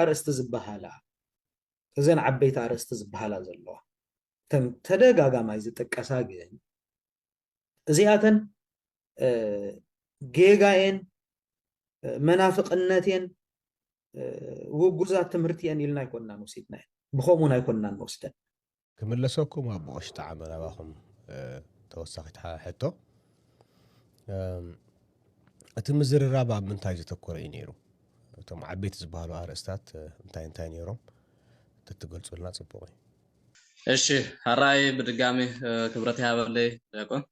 ኣርእስቲ ዝበሃላ ዘለዋ ተደጋጋማይ ዝጥቀሳ ግን እዚኣተን ጌጋየን መናፍቅነትን ውጉዛት ትምህርቲ እየን ኢልና ኣይኮንናን ወሲድና ብኸምኡን ኣይኮንናን ንወስደን ክምለሰኩም ኣብ ብቆሽቲ ዓመት ናባኹም توسخت حتى أتمزرر باب من تاج تذكر إنيرو توم عبيت زبالو أرستات انتاي نيرو تتقول سؤالنا صبوري እሺ ሃራይ ብድጋሚ ክብረት ያበለይ ያቆን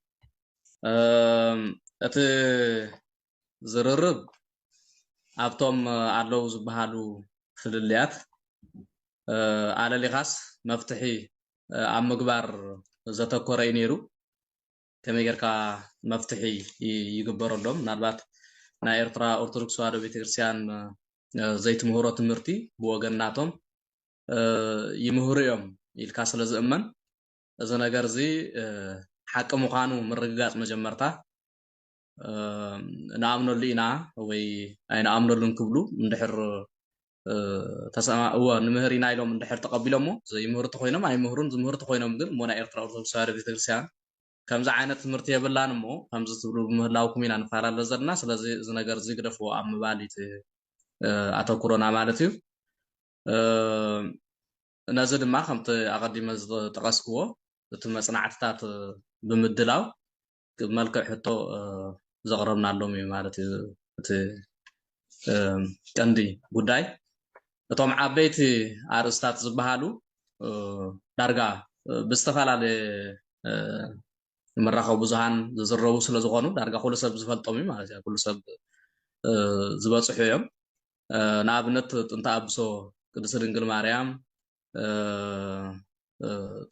እቲ ዝርርብ ኣብቶም ኣለው ዝበሃሉ ፍልልያት ኣለሊኻስ መፍትሒ ኣብ ምግባር ዘተኮረ እዩ ነይሩ ከመይ ጌርካ መፍትሒ ይግበረሎም ምናልባት ናይ ኤርትራ ኦርቶዶክስ ተዋህዶ ቤተክርስትያን ዘይትምህሮ ትምህርቲ ብወገናቶም ይምህሩ እዮም ኢልካ ስለ ዝእመን እዚ ነገር እዚ ሓቂ ምዃኑ ምርግጋፅ መጀመርታ ንኣምነሉ ኢና ወይ ኣይንኣምነሉን ክብሉ እንድሕር ተሰማእዎ ንምህር ኢና ኢሎም እንድሕር ተቐቢሎሞ ዘይምህርቱ ኮይኖም ኣይምህሩን ዝምህርቱ ኮይኖም ግን ሞ ናይ ኤርትራ ኦርቶዶክስ ተዋህዶ ቤተክርስትያን ከምዚ ዓይነት ትምህርቲ የብላን እሞ ከምዚ ትብሉ ብምህላውኩም ኢና ንፈላለ ዘለና ስለዚ እዚ ነገር እዚ ግደፍዎ ኣብ ምባሊት ኣተኩሮና ማለት እዩ ነዚ ድማ ከምቲ ኣቐዲመ ዝጠቐስክዎ እቲ መፅናዕትታት ብምድላው መልክዕ ሕቶ ዘቕረብናሎም እዩ ማለት እዩ እቲ ቀንዲ ጉዳይ እቶም ዓበይቲ ኣርእስታት ዝበሃሉ ዳርጋ ብዝተፈላለየ መራኸቢ ብዙሃን ዝዝረቡ ስለ ዝኾኑ ዳርጋ ኩሉ ሰብ ዝፈልጦም እዩ ማለት እዩ ኩሉ ሰብ ዝበፅሑ እዮም ንኣብነት ጥንተ ኣብሶ ቅድስቲ ድንግል ማርያም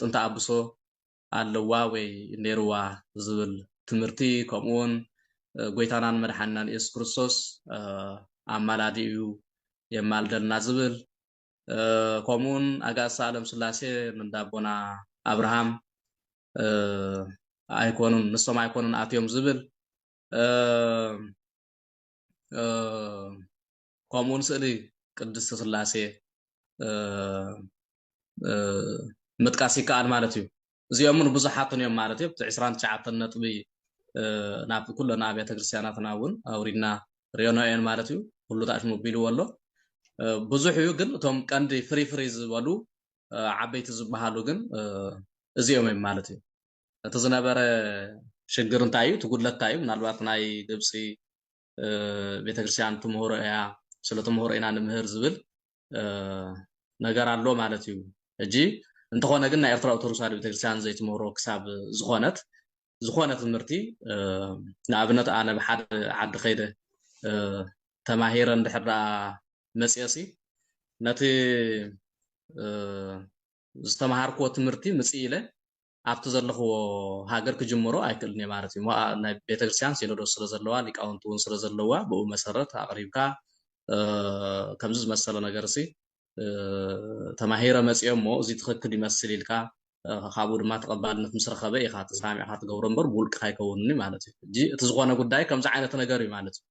ጥንተ ኣብሶ ኣለዋ ወይ ነይርዋ ዝብል ትምህርቲ ከምኡውን ጎይታናን መድሓኒናን ኢየሱስ ክርስቶስ ኣማላዲ እዩ የማልደልና ዝብል ከምኡውን ኣጋእዝቲ ዓለም ስላሴ ምንዳቦና ኣብርሃም ኣይኮኑን ንሶም ኣይኮኑን ኣትዮም ዝብል ከምኡውን ስእሊ ቅድስቲ ስላሴ ምጥቃስ ይከኣል ማለት እዩ እዚኦም ብዙሓትን እዮም ማለት እዩ 29 ነጥቢ ናብ ኩለን ኣብያተ ክርስቲያናትና እውን ኣውሪድና ሪዮና እየን ማለት እዩ ኩሉ ተኣሽሙ ቢልዎ ኣሎ ብዙሕ እዩ ግን እቶም ቀንዲ ፍሪ ፍሪ ዝበሉ ዓበይቲ ዝበሃሉ ግን እዚኦም እዮም ማለት እዩ እቲ ዝነበረ ሽግር እንታይ እዩ ትጉድለት እንታይ እዩ ምናልባት ናይ ግብፂ ቤተክርስትያን ትምህሮ እያ ስለ ትምህሮ ኢና ንምህር ዝብል ነገር ኣሎ ማለት እዩ እጂ እንተኾነ ግን ናይ ኤርትራ ኦርቶዶክስ ተዋህዶ ቤተክርስትያን ዘይትምህሮ ክሳብ ዝኾነ ትምህርቲ ንኣብነት ኣነ ብሓደ ዓዲ ከይደ ተማሂረ እንድሕር ደኣ መፅየሲ ነቲ ዝተምሃርክዎ ትምህርቲ ምፅኢ ኢለ ኣብቲ ዘለኽዎ ሃገር ክጅምሮ ኣይክእልን እየ ማለት እዩ ናይ ቤተክርስትያን ሲኖዶስ ስለ ዘለዋ ሊቃውንቲ እውን ስለ ዘለዋ ብኡ መሰረት ኣቕሪብካ ከምዚ ዝመሰለ ነገር ሲ ተማሂረ መፅኦም ሞ እዚ ትክክል ይመስል ኢልካ ካብኡ ድማ ተቐባልነት ምስ ረኸበ ኢኻ ተሰሚዕካ ትገብሮ እምበር ብውልቅካ ኣይከውንን ማለት እዩ እጂ እቲ ዝኾነ ጉዳይ ከምዚ ዓይነት ነገር እዩ ማለት እዩ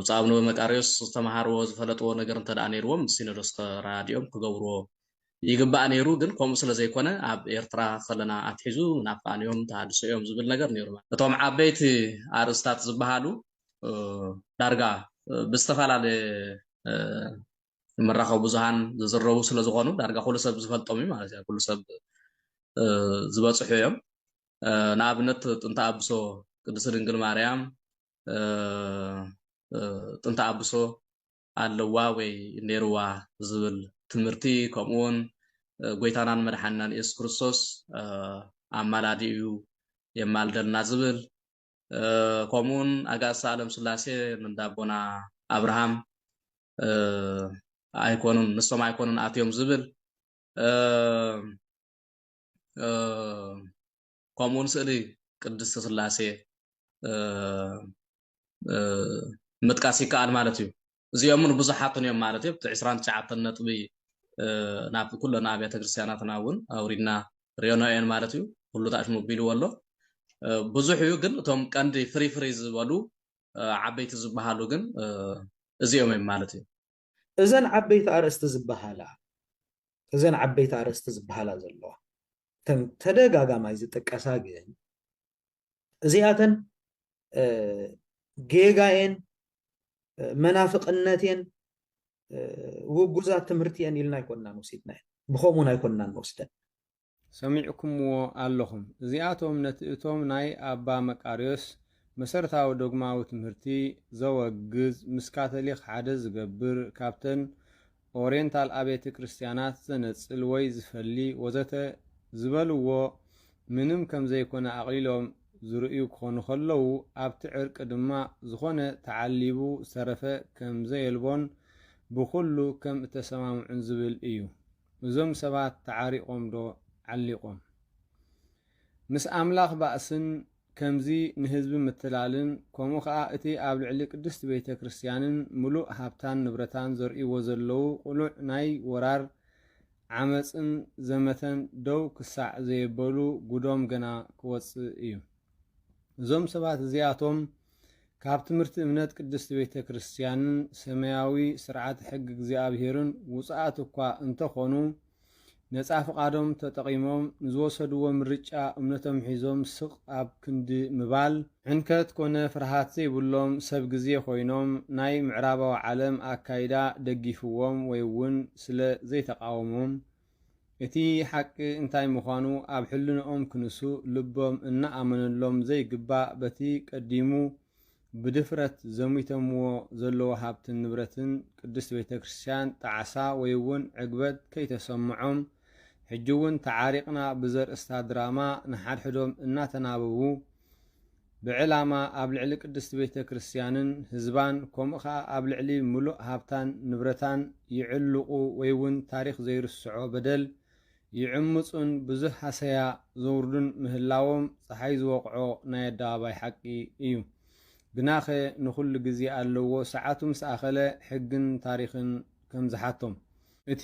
ብፃ ኣቡነ መቃርዮስ ዝተምሃርዎ ዝፈለጥዎ ነገር እንተደኣ ነይርዎም ሲኖዶስ ተራዲኦም ክገብርዎ ይግባእ ነይሩ ግን ከምኡ ስለ ዘይኮነ ኣብ ኤርትራ ከለና ኣትሒዙ ናፋንዮም ተሃድሶ እዮም ዝብል ነገር ነይሩ እቶም ዓበይቲ ኣርእስታት ዝበሃሉ ዳርጋ ብዝተፈላለየ መራኸቢ ብዙሃን ዝዝረቡ ስለ ዝኾኑ ዳርጋ ኩሉ ሰብ ዝፈልጦም እዩ ማለት እዩ ኩሉ ሰብ ዝበፅሑ እዮም ንኣብነት ጥንተ ኣብሶ ቅድስቲ ድንግል ማርያም ጥንተ ኣብሶ ኣለዋ ወይ ነይርዋ ዝብል ትምህርቲ ከምኡውን ጎይታናን መድሓኒናን ኢየሱስ ክርስቶስ ኣማላዲ እዩ የማልደልና ዝብል ከምኡውን ኣጋእዝቲ ዓለም ስላሴ ምንዳቦና ኣብርሃም ኣይኮኑን ንሶም ኣይኮኑን ኣትዮም ዝብል ከምኡውን ስእሊ ቅድስቲ ስላሴ ምጥቃስ ይከኣል ማለት እዩ እዚኦም ብዙሓትን እዮም ማለት እዩ 29 ነጥቢ ናብ ኩለን ኣብያተ ክርስቲያናትና እውን ኣውሪድና ሪዮና እየን ማለት እዩ ኩሉ ተኣሽሙ ቢልዎ ኣሎ ብዙሕ እዩ ግን እቶም ቀንዲ ፍሪ ፍሪ ዝበሉ ዓበይቲ ዝበሃሉ ግን እዚኦም እዮም ማለት እዩ እዘን ዓበይቲ ኣርእስቲ ዝበሃላ ዘለዋ ተደጋጋማይ ዝጥቀሳ ግን እዚኣተን ጌጋየን መናፍቅነትን ውጉዛት ትምህርቲ እየን ኢልና ኣይኮንናን ወሲድና ብኸምኡን ኣይኮንናን ንወስደን ሰሚዕኩምዎ ኣለኹም። እዚኣቶም ነቲ እቶም ናይ ኣባ መቃርዮስ መሰረታዊ ዶግማዊ ትምህርቲ ዘወግዝ ምስ ካቶሊክ ሓደ ዝገብር ካብተን ኦሪየንታል አብያተ ክርስቲያናት ዘነጽል ወይ ዝፈሊ ወዘተ ዝበልዎ ምንም ከም ዘይኮነ ኣቕሊሎም ዝርእዩ ክኾኑ ከለዉ ኣብቲ ዕርቂ ድማ ዝኾነ ተዓሊቡ ዝተረፈ ከም ዘየልቦን ብኩሉ ከም እተሰማምዑን ዝብል እዩ። እዞም ሰባት ተዓሪቆም ዶ ዓሊቆም? ምስ ኣምላኽ ባእስን ከምዚ ንህዝቢ ምትላልን ከምኡ ከዓ እቲ ኣብ ልዕሊ ቅድስቲ ቤተ ክርስቲያንን ሙሉእ ሃብታን ንብረታን ዘርእይዎ ዘለዉ ቁሉዕ ናይ ወራር ዓመፅን ዘመተን ደው ክሳዕ ዘየበሉ ጉዶም ገና ክወፅእ እዩ። እዞም ሰባት እዚኣቶም ካብ ትምህርቲ እምነት ቅድስቲ ቤተ ክርስቲያንን ሰማያዊ ስርዓት ሕጊ እግዚኣብሔርን ውፅኣት እኳ እንተኾኑ ነፃ ፍቃዶም ተጠቂሞም ንዝወሰድዎ ምርጫ እምነቶም ሒዞም ስቕ ኣብ ክንዲ ምባል ዕንከት ኮነ ፍርሃት ዘይብሎም ሰብ ግዜ ኮይኖም ናይ ምዕራባዊ ዓለም ኣካይዳ ደጊፍዎም ወይ እውን ስለ ዘይተቃወሞም እቲ ሓቂ እንታይ ምዃኑ ኣብ ሕልንኦም ክንሱ ልቦም እናኣመነሎም ዘይግባእ በቲ ቀዲሙ ብድፍረት ዘሚቶምዎ ዘለዎ ሃብትን ንብረትን ቅድስቲ ቤተ ክርስቲያን ጣዕሳ ወይ እውን ዕግበት ከይተሰምዖም ሕጂ እውን ተዓሪቕና ብዘርእስታ ድራማ ንሓድሕዶም እናተናበቡ ብዕላማ ኣብ ልዕሊ ቅድስቲ ቤተ ክርስቲያንን ህዝባን ከምኡ ከዓ ኣብ ልዕሊ ሙሉእ ሃብታን ንብረታን ይዕልቁ ወይ እውን ታሪክ ዘይርስዖ በደል ይዕምፁን ብዙሕ ሃሰያ ዘውርዱን ምህላዎም ፀሓይ ዝወቅዖ ናይ ኣደባባይ ሓቂ እዩ። ግናኸ ንኩሉ ግዜ ኣለዎ ሰዓቱ ምስ ኣኸለ ሕግን ታሪክን ከም ዝሓቶም እቲ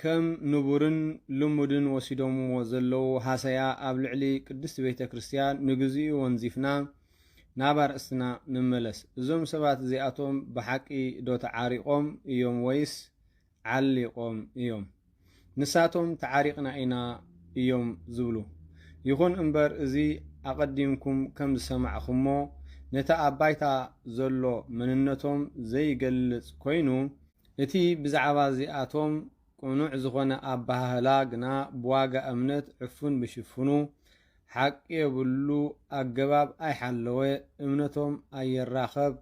ከም ንቡርን ልሙድን ወሲዶምዎ ዘለዉ ሃሰያ ኣብ ልዕሊ ቅድስቲ ቤተ ክርስቲያን ንግዚኡ ወንዚፍና ናብ ኣርእስትና ንመለስ። እዞም ሰባት እዚኣቶም ብሓቂ ዶ ተዓሪቆም እዮም ወይስ ዓሊቆም እዮም? ንሳቶም ተዓሪቕና ኢና እዮም ዝብሉ። ይኹን እምበር እዚ ኣቐዲምኩም ከም ዝሰማዕኹሞ ነታ ኣብ ባይታ ዘሎ መንነቶም ዘይገልጽ ኮይኑ እቲ ብዛዕባ እዚኣቶም ቁኑዕ ዝኾነ ኣባህላ ግና ብዋጋ እምነት ዕፉን ብሽፍኑ ሓቂ የብሉ ኣገባብ ኣይሓለወ እምነቶም ኣይራኸብ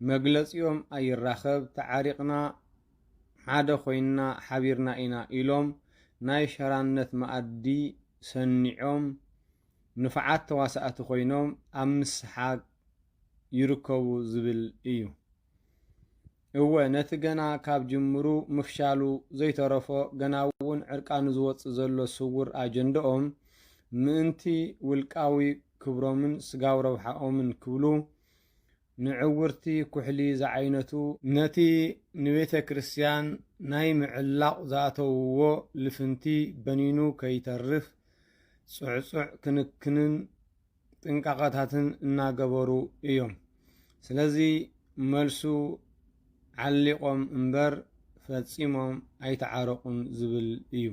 መግለፂኦም ኣይራኸብ ተዓሪቕና ሓደ ኮይንና ሓቢርና ኢና ኢሎም ናይ ሸራነት መኣዲ ሰኒዖም ንፍዓት ተዋሳእቲ ኮይኖም ኣብ ምስሓቅ ይርከቡ ዝብል እዩ። እወ ነቲ ገና ካብ ጅምሩ ምፍሻሉ ዘይተረፎ ገና እውን ዕርቃኑ ዝወፅእ ዘሎ ስውር ኣጀንዳኦም ምእንቲ ውልቃዊ ክብሮምን ስጋው ረብሓኦምን ክብሉ ንዕውርቲ ኩሕሊ ዝዓይነቱ ነቲ ንቤተ ክርስቲያን ናይ ምዕላቕ ዝኣተውዎ ልፍንቲ በኒኑ ከይተርፍ ጽዕጹዕ ክንክንን ጥንቃቐታትን እናገበሩ እዮም። ስለዚ መልሱ ዓሊቆም እምበር ፈጺሞም ኣይተዓረቁን ዝብል እዩ።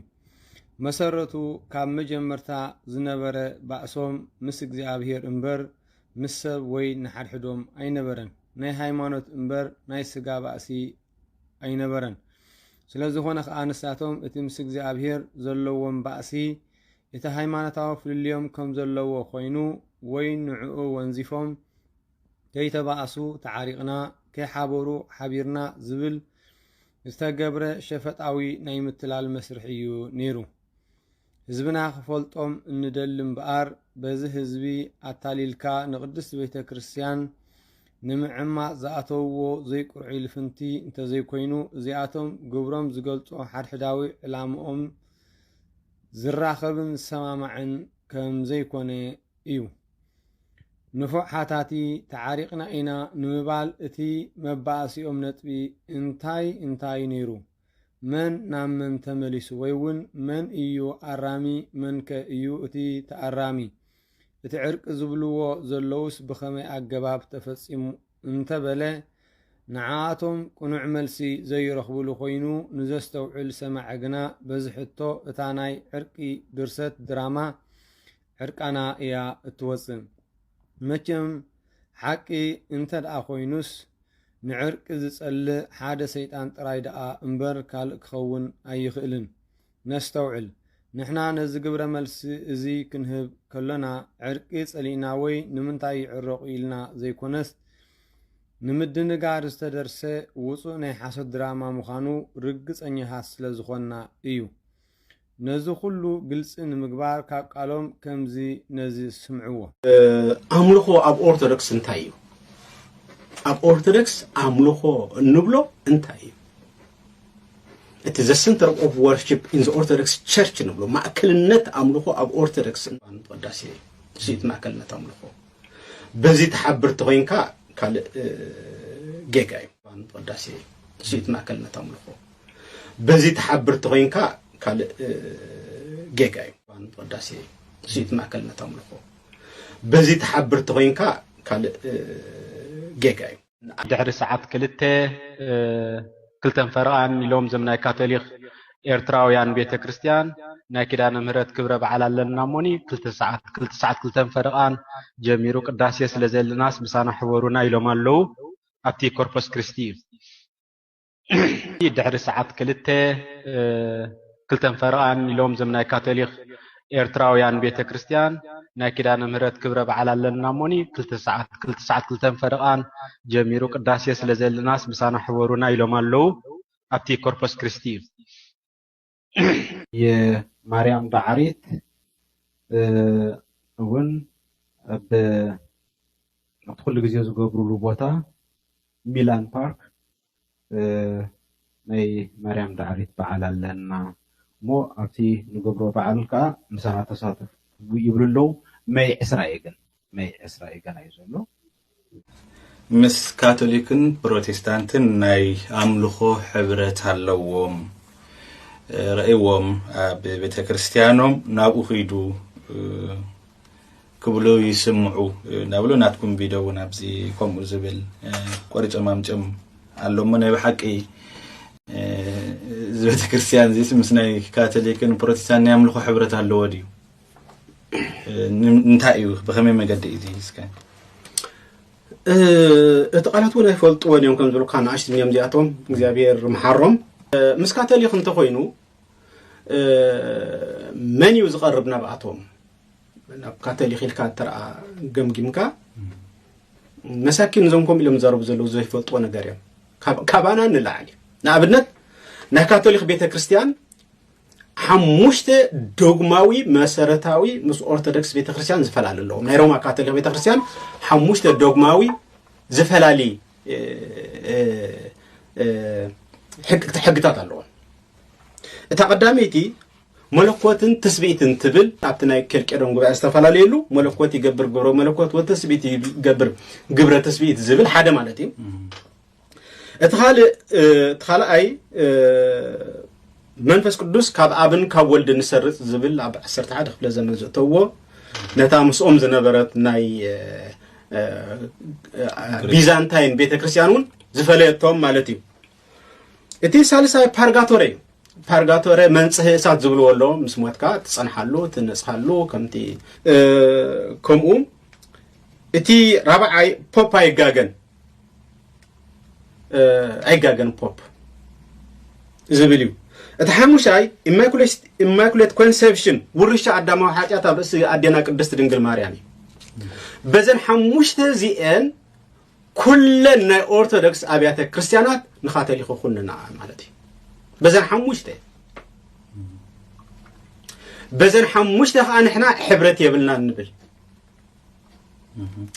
መሰረቱ ካብ መጀመርታ ዝነበረ ባእሶም ምስ እግዚኣብሔር እምበር ምስ ሰብ ወይ ንሓድሕዶም ኣይነበረን። ናይ ሃይማኖት እምበር ናይ ስጋ ባእሲ ኣይነበረን። ስለዝኾነ ከዓ ንሳቶም እቲ ምስ እግዚኣብሔር ዘለዎም ባእሲ እቲ ሃይማኖታዊ ፍልልዮም ከም ዘለዎ ኮይኑ ወይ ንዕኡ ወንዚፎም ከይተባእሱ ተዓሪቕና ከይሓበሩ ሓቢርና ዝብል ዝተገብረ ሸፈጣዊ ናይ ምትላል መስርሕ እዩ ነይሩ። ህዝብና ክፈልጦም እንደሊ እምበኣር በዚ ህዝቢ ኣታሊልካ ንቅድስቲ ቤተ ክርስቲያን ንምዕማቕ ዝኣተውዎ ዘይቁርዒ ልፍንቲ እንተዘይኮይኑ እዚኣቶም ግብሮም ዝገልጾ ሓድሕዳዊ ዕላምኦም ዝራኸብን ዝሰማማዕን ከም ዘይኮነ እዩ። ንፉዕ ሓታቲ ተዓሪቕና ኢና ንምባል እቲ መባእሲኦም ነጥቢ እንታይ ነይሩ? መን ናብ መን ተመሊሱ? ወይ እውን መን እዩ ኣራሚ? መንከ እዩ እቲ ተኣራሚ? እቲ ዕርቂ ዝብልዎ ዘለውስ ብኸመይ ኣገባብ ተፈጺሙ እንተበለ ንዓቶም ቁኑዕ መልሲ ዘይረኽብሉ ኮይኑ ንዘስተውዕል ሰማዕ ግና በዚ ሕቶ እታ ናይ ዕርቂ ድርሰት ድራማ ዕርቃና እያ እትወፅእ። መቸም ሓቂ እንተ ደኣ ኮይኑስ ንዕርቂ ዝጸልእ ሓደ ሰይጣን ጥራይ ደኣ እምበር ካልእ ክኸውን ኣይኽእልን። ነስተውዕል። نحنا نزي قبرة ملس ازي كنهب كلنا عرقي صلينا وي نمنتاي عرق إلنا زي كونست نمدن قار استدرسه وصو ناي حاسد دراما مخانو رقص اني حاس لزخونا ايو نزو خلو قلس ان مقبار كاقالوم كمزي نزي سمعوه أملخو أب أورثودوكس انتايو أب أورثودوكس أملخو نبلو انتايو It is the center of worship in the Orthodox Church نبلو ما أكلنت أملخو أب أورثودوكس وداسي سيت ما أكلنت أملخو بزي تحبر تغينكا كال جيجاي وداسي سيت ما أكلنت أملخو بزي تحبر تغينكا كال جيجاي وداسي سيت ما أكلنت أملخو بزي تحبر تغينكا كال جيجاي دحر ساعات كلتن فرقان اليوم زمنا كاثوليك إرتراويان بيت كريستيان ناكدان مهرت كبر بعلى لنا موني كلتن فرقان جميرو قداسية سلازل الناس بسانا حورونا يلوم اللو أبتي كوربوس كريستي دحر ساعات كلتن فرقان اليوم زمنا كاثوليك إرتراويان بيت كريستيان ناكدان مهرت كبر بعلى لنا موني كلتن فرقان جميرو قداسية سلازل الناس بسانا حورونا يلوم اللو أبتي كوربوس كريستي يا مريم دعريت ون كل جزء زقبرو لبوتا ميلان بارك ناي مريم دعريت بعلى لنا مو أبتي نقبرو بعلكا مسانا تصادف ويقولوا له ما إسرائيل أيزولو مس كاثوليكن بروتستانتن ناي أملخو حبرت هاللوم رأيوم ببيت كريستيانوم نابو خيدو كبلو يسمعو نابلو ناتكم بيدو نابزي كوم زبل قريج أمام جم اللوم من بحقي بيت كريستيان زي سمسناي كاثوليكن بروتستان يملخو حبرت هاللوديو نتايو بخمي مقد إيدي سكان اتقالت ولا يفلطون يوم كم زلو كان 10 يوم جاتهم እግዚአብሔር محرم مسكاتلي خنت خوينو من يزقربنا بعتهم كاتلي خيلكا ترى جمجمكا مساكين زومكم اللي مزارب زلو زي يفلطو ነገር يم كابانا نلعلي نابنت نا كاثوليك بيت كريستيان حموشت دوغماوي مسارتاوي مس أورثودوكس بيت كريستيان زفلال اللهم ناي روما كاثوليك بيت كريستيان حموشت دوغماوي زفلالي حقتات اللهم تقدميتي ملكوتن تسبيتن تبل ابتنا كركدون غبا استفلالي له ملكوت يغبر غبر ملكوت وتسبيت يغبر غبر تسبيت زبل حدا معناتي اتخال اي منفس قدوس كاب ابن كاب ولد نسرت زبل اب 10 عاد خبل زمن زتو نتا مسوم زنبرت ناي بيزانتاين بيت كريستيانون زفليتهم مالتي اتي سالساي بارغاتوري منصه سات زبل ولو مسموتكا تصنحالو تنصحالو كمتي كمو اتي رابعاي بوباي غاغن اي غاغن بوب زبليو اتحمشاي immaculate conception ورشا ادمو حاجاتا بس ادينا قدست دنگل ماريامي بزن حمشته زيان كلنا اورثودوكس ابيات كريستيانات نخاتلي خوخننا مالتي بزن حمشته احنا حبرت يبلنا نبل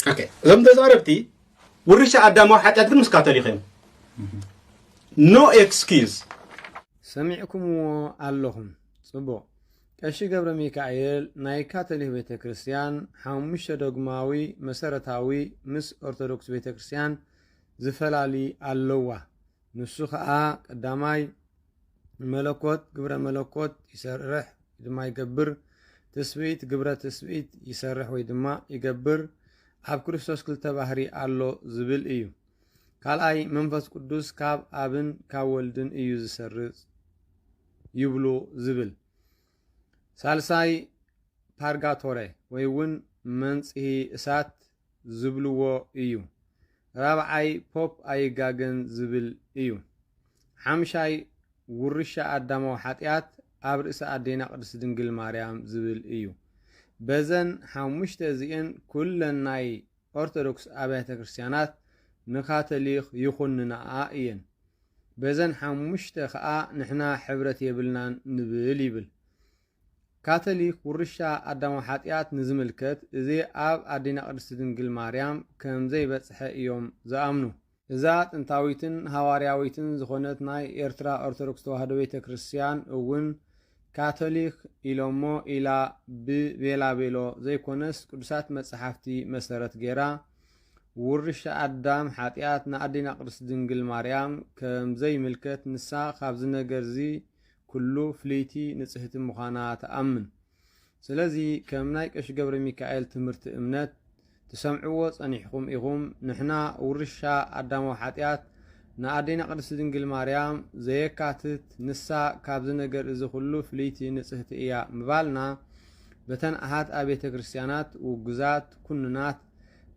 اوكي زم تزاربتي ورشا ادمو حاجات مسكاتلي خيم no excuse سمعكم اللهم صبو كشي قبر ميكائيل ناي كاثوليك بيت كريستيان حمش دوغماوي مسارتاوي مس أورثودوكس بيت كريستيان زفلالي اللوا نسخة قداماي ملكوت قبر ملكوت يسرح دما يقبر تسبيت قبر تسبيت يسرح ويدما يقبر اب كريستوس كل تباهري الله زبل ايو قال اي منفس قدوس كاب ابن كاولدن ايو زسرز يبلو زبل سالساي بارغاتوري ويون منصه اسات زبلو ايو رابعاي بوب اي غاغن زبل ايو حمشاي ورشا ادمو حطيات ኣብ ርእሰ ኣዴና ቅድስት ድንግል ማርያም ዝብል እዩ። በዘን ሓሙሽተ እዚአን ኩለን ናይ ኦርቶዶክስ ኣብያተ ክርስቲያናት ንካቶሊክ ይኹንንኣ እየን። በዘን ሓሙሽተ ከዓ ንሕና ሕብረት የብልናን ንብል ይብል። ካቶሊክ ውርሻ ኣዳማዊ ሓጢኣት ንዝምልከት እዚ ኣብ ኣዴና ቅድስት ድንግል ማርያም ከም ዘይበፅሐ እዮም ዝኣምኑ። እዛ ጥንታዊትን ሃዋርያዊትን ዝኾነት ናይ ኤርትራ ኦርቶዶክስ ተዋህዶ ቤተ ክርስቲያን እውን ካቶሊክ ኢሎሞ ኢላ ብቤላቤሎ ዘይኮነስ ቅዱሳት መፅሓፍቲ መሰረት ገይራ ውርሻ ኣዳም ሓጢኣት ንኣዴና ቅድስት ድንግል ማርያም ከም ዘይምልከት ንሳ ካብዚ ነገር እዚ ኩሉ ፍልይቲ ንጽሕቲ ምዃና ተኣምን። ስለዚ ከም ናይ ቀሺ ገብረ ሚካኤል ትምህርቲ እምነት ትሰምዕዎ ጸኒሕኩም ኢኹም ንሕና ውርሻ ኣዳማዊ ሓጢኣት ንኣዴና ቅድስት ድንግል ማርያም ዘየካትት ንሳ ካብዚ ነገር እዚ ኩሉ ፍልይቲ ንጽሕቲ እያ ምባልና በተን ኣሃት ኣብያተ ክርስቲያናት ውጉዛት ኩንናት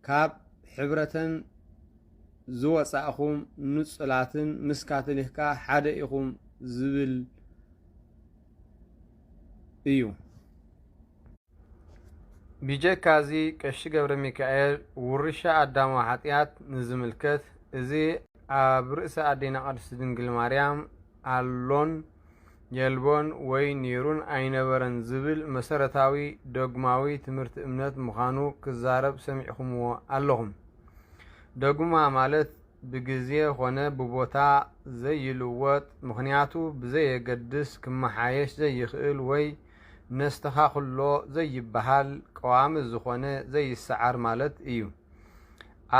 ካብ ሕብረተን ዝወፃእኹም ንጹላትን ምስ ካቶሊክካ ሓደ ኢኹም ዝብል እዩ። ቢጀካዚ ቀሺ ገብረ ሚካኤል ውርሻ ኣዳማዊ ሓጢኣት ንዝምልከት እዚ ኣብ ርእሰ ኣዴና ቅድስት ድንግል ማርያም ኣሎን የልቦን ወይ ኔሩን ኣይነበረን ዝብል መሰረታዊ ዶግማዊ ትምህርቲ እምነት ምዃኑ ክዛረብ ሰሚዕኹምዎ ኣለኹም። ዶግማ ማለት ብግዜ ኾነ ብቦታ ዘይልወጥ ምክንያቱ ብዘየገድስ ክመሓየሽ ዘይኽእል ወይ ነስተኻኽሎ ዘይበሃል ቀዋሚ ዝኾነ ዘይሰዓር ማለት እዩ።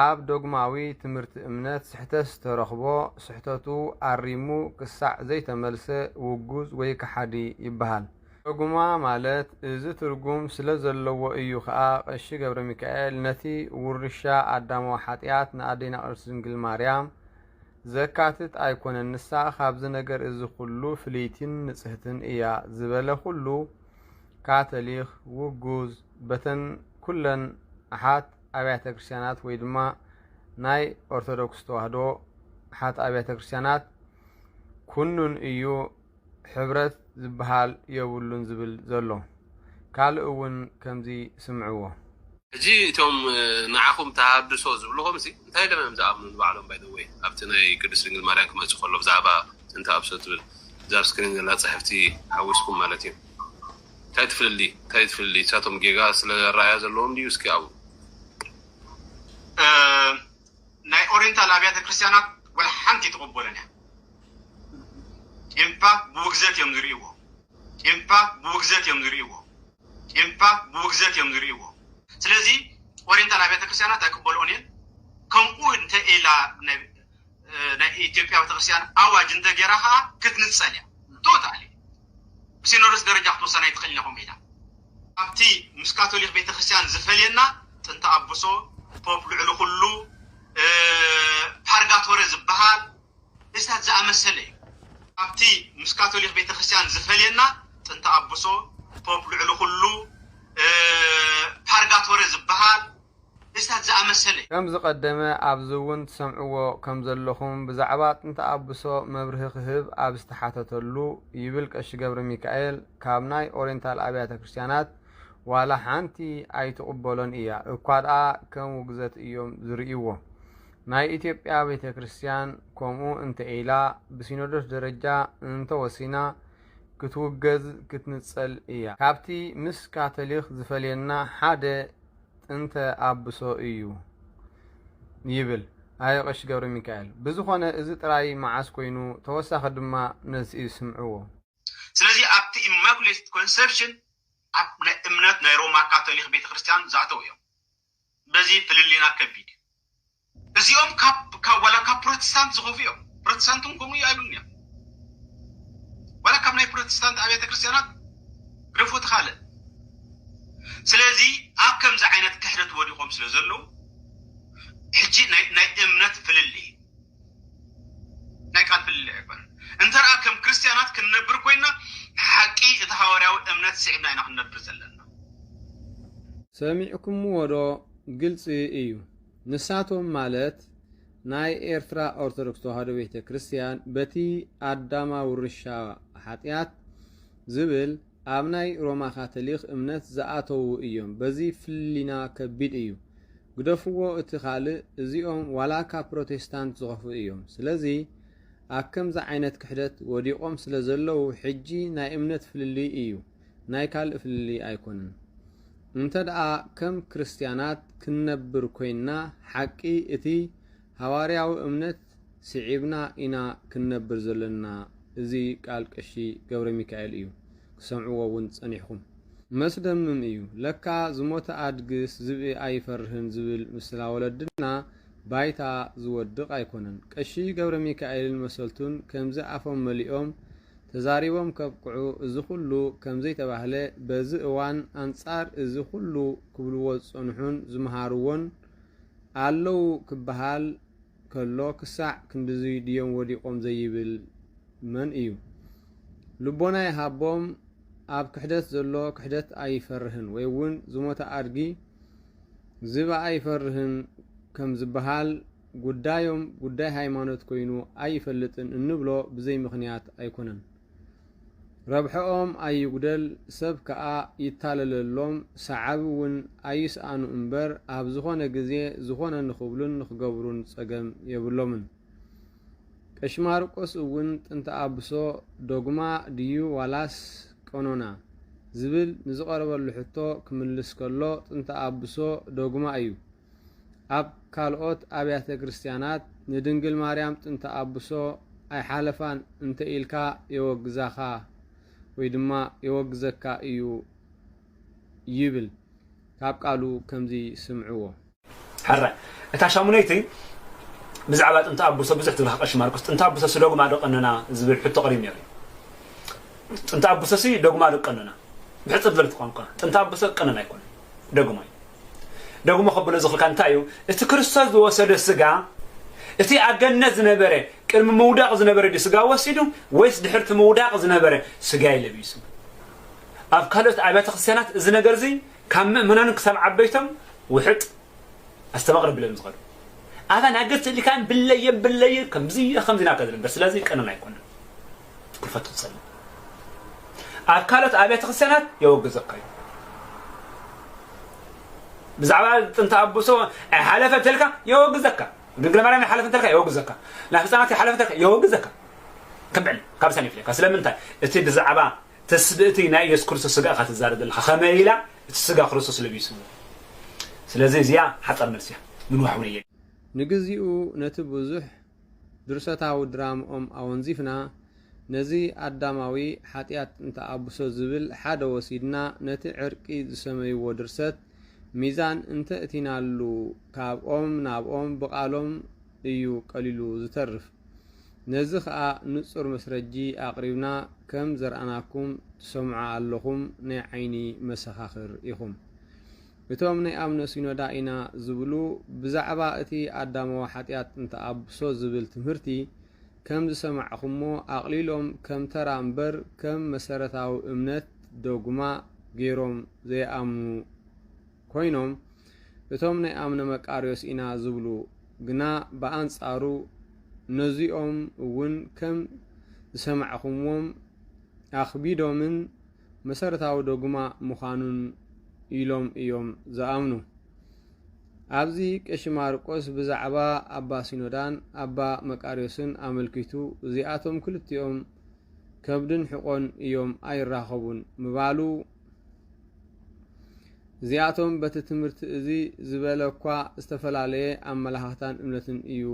ኣብ ዶግማዊ ትምህርቲ እምነት ስሕተት ዝተረኽቦ ስሕተቱ ኣሪሙ ክሳዕ ዘይተመልሰ ውጉዝ ወይ ከሓዲ ይበሃል። ዶግማ ማለት እዚ ትርጉም ስለ ዘለዎ እዩ ከዓ ቀሺ ገብረ ሚካኤል ነቲ ውርሻ ኣዳማዊ ሓጢኣት ንኣዴና ቅድስት ድንግል ማርያም ዘካትት ኣይኮነን ንሳ ካብዚ ነገር እዚ ኩሉ ፍልይትን ንጽሕትን እያ ዝበለ ኩሉ ካቶሊክ ውጉዝ በተን ኩለን ኣሓት ኣብያተ ክርስቲያናት ወይ ድማ ናይ ኦርቶዶክስ ተዋህዶ ኣሓት ኣብያተ ክርስቲያናት ኩኑን እዩ ሕብረት ዝበሃል የብሉን ዝብል ዘሎ። ካልእ እውን ከምዚ ስምዕዎ ሕጂ እቶም ንዓኹም ተሃድሶ ዝብልኹም ሲ እንታይ ለመም ዝኣምኑ ንባዕሎም ባይደወይ ኣብቲ ናይ ቅድስት ድንግል ማርያም ክመፅእ ከሎ ብዛዕባ ጥንቲ ኣብሶ ትብል ዛብ ስክሪን ዘላ ፅሕፍቲ ሓዊስኩም ማለት እዩ። እንታይ ትፍልሊ ሳቶም ጌጋ ስለ ራእያ ዘለዎም ድዩ? እስኪ ኣብኡ ናይ ኦሪየንታል ኣብያተ ክርስቲያናት ወላ ሓንቲ ትቕበለን እያ። ኢምፓክት ብውግዘት እዮም ዝርእይዎ። ስለዚ ኦሪየንታል ኣብያተ ክርስቲያናት ኣይቅበልኦን እየን። ከምኡ እንተ ኢላ ናይ ኢትዮጵያ ቤተክርስቲያን ኣዋጅ እንተ ጌራ ከዓ ክትንፀል እያ ቶታሊ ብሲኖዶስ ደረጃ ክትወሰና ይትኽእል ኢኹም ኢላ ኣብቲ ምስ ካቶሊክ ቤተክርስቲያን ዝፈልየና ጥንተ ኣቦሶ ፖፕ ልዕሊ ኩሉ ፓርጋቶሪ ዝበሃል እስታት ዝኣመሰለ እዩ። ኣብቲ ምስ ካቶሊክ ቤተክርስቲያን ዝፈልየና ጥንተ ኣቦሶ ፖፕ ልዕሊ ኩሉ ፓርጋቶሪ ዝበሃል እስታት ዝኣመሰለ ከም ዝቀደመ ኣብዚ እውን ትሰምዕዎ ከም ዘለኹም ብዛዕባ ጥንተ ኣቦሶ መብርሂ ክህብ ኣብ ዝተሓተተሉ ይብል ቀሺ ገብረ ሚካኤል ካብ ናይ ኦሪየንታል ኣብያተ ክርስቲያናት ዋላ ሓንቲ ኣይትቕበሎን እያ እኳ ደኣ ከም ውግዘት እዮም ዝርእይዎ። ናይ ኢትዮጵያ ቤተ ክርስቲያን ከምኡ እንተ ኢላ ብሲኖዶስ ደረጃ እንተወሲና ክትውገዝ ክትንፀል እያ። ካብቲ ምስ ካቶሊክ ዝፈልየና ሓደ ጥንተ ኣቦሶ እዩ ይብል ኣይ ቀሺ ገብረ ሚካኤል። ብዝኾነ እዚ ጥራይ መዓስ ኮይኑ ተወሳኺ ድማ ነዚ ስምዕዎ። ስለዚ ኣብቲ ኢማኩሌት ኮንሰፕሽን ኣብ ናይ እምነት ናይ ሮማ ካቶሊክ ቤተክርስቲያን ዝኣተው እዮም። በዚ ፍልሊና ከቢድ እዚኦም ዋላ ካብ ፕሮቴስታንት ዝኸፉ እዮም። ፕሮቴስታንት ከምኡ ኣይብሉን እዮም። ዋላ ካብ ናይ ፕሮቴስታንት ኣብያተ ክርስቲያናት ረፎ ትኻልእ። ስለዚ ኣብ ከምዚ ዓይነት ክሕደት ወዲቖም ስለ ዘለዉ ሕጂ ናይ እምነት ፍልሊ ናይ ቃል ፍልሊ ኣይኮነን። እንተርኣ ከም ክርስቲያናት ክንነብር ኮይና ሓቂ እቲ ሃዋርያዊ እምነት ስዒብና ኢና ክንነብር ዘለና። ሰሚዕኩምዎ ዶ? ግልፂ እዩ። ንሳቶም ማለት ናይ ኤርትራ ኦርቶዶክስ ተዋህዶ ቤተ ክርስቲያን በቲ ኣዳማ ውርሻ ሓጢኣት ዝብል ኣብ ናይ ሮማ ካቶሊክ እምነት ዝኣተዉ እዮም። በዚ ፍሊና ከቢድ እዩ። ግደፍዎ እቲ ካልእ እዚኦም ዋላካ ፕሮቴስታንት ዝኸፉ እዮም። ስለዚ ኣብ ከምዚ ዓይነት ክሕደት ወዲቖም ስለ ዘለዉ ሕጂ ናይ እምነት ፍልሊ እዩ፣ ናይ ካልእ ፍልሊ ኣይኮነን። እንተ ደኣ ከም ክርስቲያናት ክንነብር ኮይንና ሓቂ እቲ ሃዋርያዊ እምነት ስዒብና ኢና ክንነብር ዘለና። እዚ ቃል ቀሺ ገብረ ሚካኤል እዩ። ክሰምዕዎ እውን ጸኒሕኩም። መስደምም እዩ። ለካ ዝሞተ ኣድግስ ዝብኢ ኣይፈርህን ዝብል ምስላ ወለድና ባይታ ዝወድቕ ኣይኮነን። ቀሺ ገብረ ሚካኤልን መሰልቱን ከምዚ ኣፎም መሊኦም ተዛሪቦም ከብቅዑ እዚ ኩሉ ከምዘይተባህለ በዚ እዋን ኣንጻር እዚ ኩሉ ክብልዎ ዝጸንሑን ዝመሃርዎን ኣለዉ ክበሃል ከሎ ክሳዕ ክንድዚ ድዮም ወዲቖም ዘይብል መን እዩ? ልቦና ይሃቦም ኣብ ክሕደት ዘሎ ክሕደት ኣይፈርህን ወይ እውን ዝሞተ ኣድጊ ዝባ ኣይፈርህን ከም ዝበሃል ጉዳዮም ጉዳይ ሃይማኖት ኮይኑ ኣይፈልጥን እንብሎ ብዘይ ምኽንያት ኣይኮነን። ረብሐኦም ኣይጉደል፣ ሰብ ከዓ ይታለለሎም፣ ሰዓብ እውን ኣይስኣኑ እምበር ኣብ ዝኾነ ግዜ ዝኾነ ንኽብሉን ንኽገብሩን ፀገም የብሎምን። ቀሺ ማርቆስ እውን ጥንተ ኣብሶ ዶግማ ድዩ ዋላስ ቀኖና ዝብል ንዝቐረበሉ ሕቶ ክምልስ ከሎ ጥንተ ኣብሶ ዶግማ እዩ። ኣብ ካልኦት ኣብያተ ክርስቲያናት ንድንግል ማርያም ጥንተ ኣብሶ ኣይሓለፋን እንተ ኢልካ የወግዛኻ ወይ ድማ የወግዘካ እዩ ይብል። ካብ ቃሉ ከምዚ ስምዕዎ። حرة أتعشمونيتي بزعبات أنت أبو سبزح تروح قش ماركوس أنت أبو سسلوج ما دقننا زبل حتى قريب يري أنت أبو سسي دوج ما دقننا بحث بذلك قانقنا أنت أبو سك قننا يكون دوج ما خبنا زخل كان تايو استكرستاز وسد السجع استي أجنّ زنبرة كلمة مودع زنبرة دي سجع وسيدهم ويس دحرت مودع زنبرة سجع اللي بيسم أفكارات عبادة السنة زنجرزي كم منن كسم عبيتهم وحط استمغرب بلا مصغر أنا قلت اللي كان بالليل كم زي خمسين أكذب بس لازم أنا ما يكون كل فترة تصلي أكلت عبادة السنة يوقف زكاة بزعل أنت أبو سوا حلفة تلك يوقف زكاة بيقول ما رأينا حلفة تلك يوقف زكاة لا في سنة حلفة تلك يوقف زكاة كم سنة فيك أسلم أنت تيجي زعبان تسبتي نايس كرسي السجاء خات الزارد الخميلة السجاء كرسي اللي بيسموه ስለዚ እዚያ ሓፀር መልሲያ ምን ዋሕውነየ ንግዚኡ ነቲ ብዙሕ ድርሰታዊ ድራምኦም ኣወንዚፍና ነዚ ኣዳማዊ ሓጢኣት እንተ ኣብሶ ዝብል ሓደ ወሲድና ነቲ ዕርቂ ዝሰመይዎ ድርሰት ሚዛን እንተ እቲናሉ ካብኦም ናብኦም ብቓሎም እዩ ቀሊሉ ዝተርፍ። ነዚ ከዓ ንጹር መስረጂ ኣቕሪብና ከም ዘርአናኩም ትሰምዑ ኣለኹም ናይ ዓይኒ መሰኻኽር ኢኹም። እቶም ናይ ኣምነ ሲኖዳ ኢና ዝብሉ ብዛዕባ እቲ ኣዳማዊ ሓጢኣት እንተ ኣብሶ ዝብል ትምህርቲ ከም ዝሰማዕኹሞ ኣቕሊሎም ከም ተራ እምበር ከም መሰረታዊ እምነት ዶግማ ገይሮም ዘይኣምኑ ኮይኖም እቶም ናይ ኣምነ መቃርዮስ ኢና ዝብሉ ግና ብኣንጻሩ ነዚኦም እውን ከም ዝሰማዕኹሞም ኣኽቢዶምን መሰረታዊ ዶግማ ምዃኑን ኢሎም እዮም ዝኣምኑ። ኣብዚ ቀሺ ማርቆስ ብዛዕባ ኣባ ሲኖዳን ኣባ መቃርዮስን ኣመልኪቱ እዚኣቶም ክልቲኦም ከብድን ሕቆን እዮም ኣይራኸቡን ምባሉ እዚኣቶም በቲ ትምህርቲ እዚ ዝበለ እኳ ዝተፈላለየ ኣመላኽታን እምነትን እዩ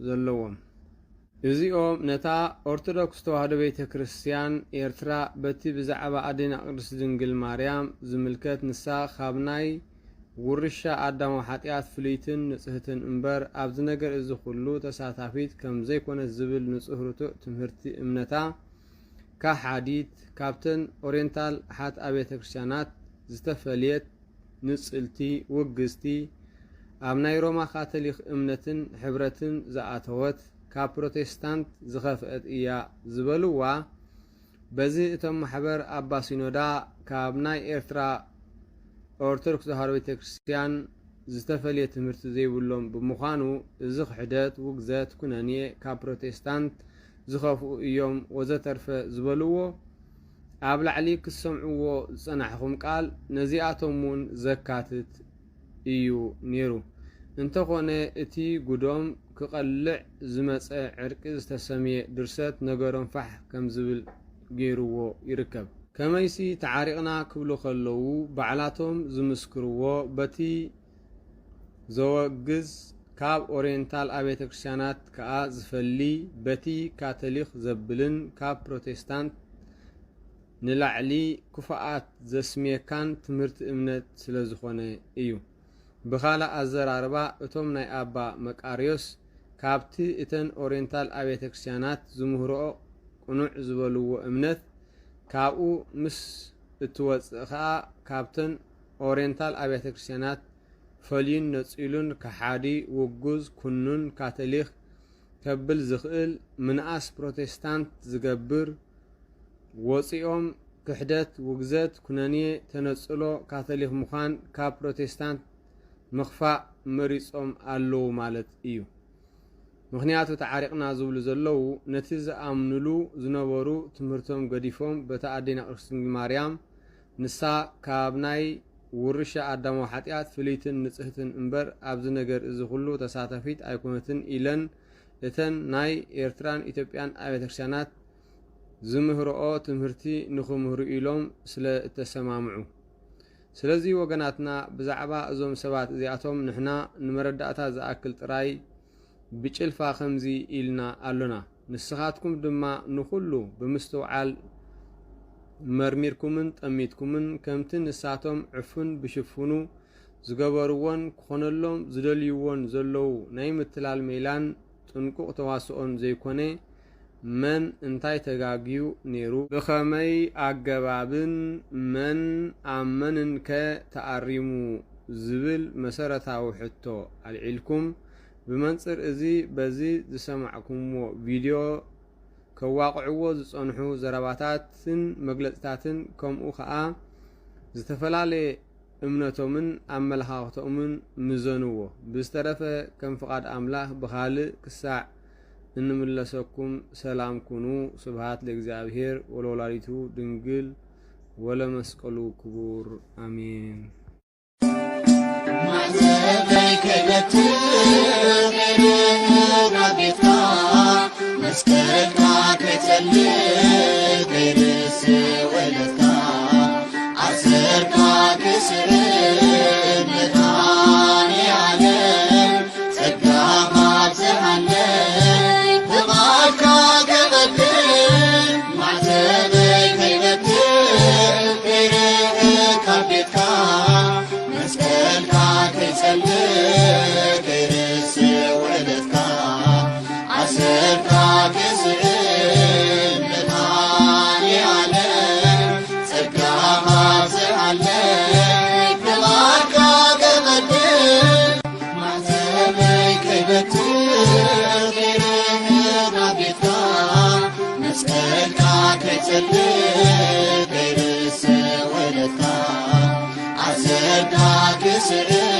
ዘለዎም። እዚኦም ነታ ኦርቶዶክስ ተዋህዶ ቤተ ክርስቲያን ኤርትራ በቲ ብዛዕባ ኣዴና ቅድስት ድንግል ማርያም ዝምልከት ንሳ ካብ ናይ ውርሻ ኣዳማዊ ሓጢኣት ፍልይትን ንጽህትን እምበር ኣብዚ ነገር እዚ ኩሉ ተሳታፊት ከም ዘይኮነት ዝብል ንጹህ ርቱዕ ትምህርቲ እምነታ ካሓዲት ካብተን ኦሪየንታል ሓት ኣብያተ ክርስቲያናት ዝተፈልየት ንጽልቲ ውግዝቲ ኣብ ናይ ሮማ ካቶሊክ እምነትን ሕብረትን ዝኣተወት ካብ ፕሮቴስታንት ዝኸፍአት እያ ዝበልዋ። በዚ እቶም ማሕበር ኣባ ሲኖዳ ካብ ናይ ኤርትራ ኦርቶዶክስ ተዋህዶ ቤተ ክርስቲያን ዝተፈልየ ትምህርቲ ዘይብሎም ብምዃኑ እዚ ክሕደት ውግዘት ኩነኔ ካብ ፕሮቴስታንት ዝኸፍኡ እዮም ወዘተርፈ ዝበልዎ ኣብ ላዕሊ ክሰምዕዎ ዝጸናሕኹም ቃል ነዚኣቶምን ዘካትት እዩ ነይሩ። እንተኾነ እቲ ጉዶም ክቐልዕ ዝመጸ ዕርቂ ዝተሰምየ ድርሰት ነገሮም ፋሕ ከም ዝብል ገይርዎ ይርከብ። ከመይሲ ተዓሪቕና ክብሉ ከለዉ ባዕላቶም ዝምስክርዎ በቲ ዘወግዝ ካብ ኦሪየንታል ኣብያተ ክርስቲያናት ከዓ ዝፈሊ በቲ ካቶሊክ ዘብልን ካብ ፕሮቴስታንት ንላዕሊ ኩፋኣት ዘስሜካን ትምህርቲ እምነት ስለ ዝኾነ እዩ። ብኻልእ ኣዘራርባ እቶም ናይ ኣባ መቃርዮስ ካብቲ እተን ኦሪየንታል ኣብያተ ክርስቲያናት ዝምህርኦ ቁኑዕ ዝበልዎ እምነት ካብኡ ምስ እትወፅእ ከዓ ካብተን ኦሪየንታል ኣብያተ ክርስቲያናት ፈልዩን ነፂሉን ከሓዲ ውጉዝ ኩኑን ካቶሊክ ከብል ዝኽእል ምንኣስ ፕሮቴስታንት ዝገብር ወፂኦም ክሕደት ውግዘት ኩነንየ ተነፅሎ ካቶሊክ ምዃን ካብ ፕሮቴስታንት ምኽፋእ መሪፆም ኣለዉ ማለት እዩ። ምክንያቱ ተዓሪቕና ዝብሉ ዘለዉ ነቲ ዝኣምንሉ ዝነበሩ ትምህርቶም ገዲፎም በታ ኣዴና ቅድስት ድንግል ማርያም ንሳ ካብ ናይ ውርሻ ኣዳማዊ ሓጢኣት ፍልይትን ንጽህትን እምበር ኣብዚ ነገር እዚ ኩሉ ተሳታፊት ኣይኮነትን ኢለን እተን ናይ ኤርትራን ኢትዮጵያን ኣብያተ ክርስቲያናት ዝምህርኦ ትምህርቲ ንኽምህሩ ኢሎም ስለ እተሰማምዑ። ስለዚ ወገናትና ብዛዕባ እዞም ሰባት እዚኣቶም ንሕና ንመረዳእታ ዝኣክል ጥራይ ብጭልፋ ከምዚ ኢልና ኣሎና። ንስኻትኩም ድማ ንኩሉ ብምስትውዓል መርሚርኩምን ጠሚትኩምን ከምቲ ንሳቶም ዕፉን ብሽፉኑ ዝገበርዎን ክኾነሎም ዝደልይዎን ዘለዉ ናይ ምትላል ሜላን ጥንቁቕ ተዋስኦን ዘይኮነ መን እንታይ ተጋግዩ ነይሩ ብኸመይ ኣገባብን መን ኣብ መንን ከ ተኣሪሙ ዝብል መሰረታዊ ሕቶ ኣልዒልኩም ብመንፅር እዚ በዚ ዝሰማዕኩምዎ ቪድዮ ከዋቕዕዎ ዝጸንሑ ዘረባታትን መግለጽታትን ከምኡ ከዓ ዝተፈላለየ እምነቶምን ኣመለኻኽቶምን ምዘንዎ። ብዝተረፈ ከም ፍቓድ ኣምላኽ ብኻልእ ክሳዕ እንምለሰኩም ሰላም ኩኑ። ስብሃት ለእግዚአብሔር ወለወላዲቱ ድንግል ወለመስቀሉ ክቡር አሜን። Sir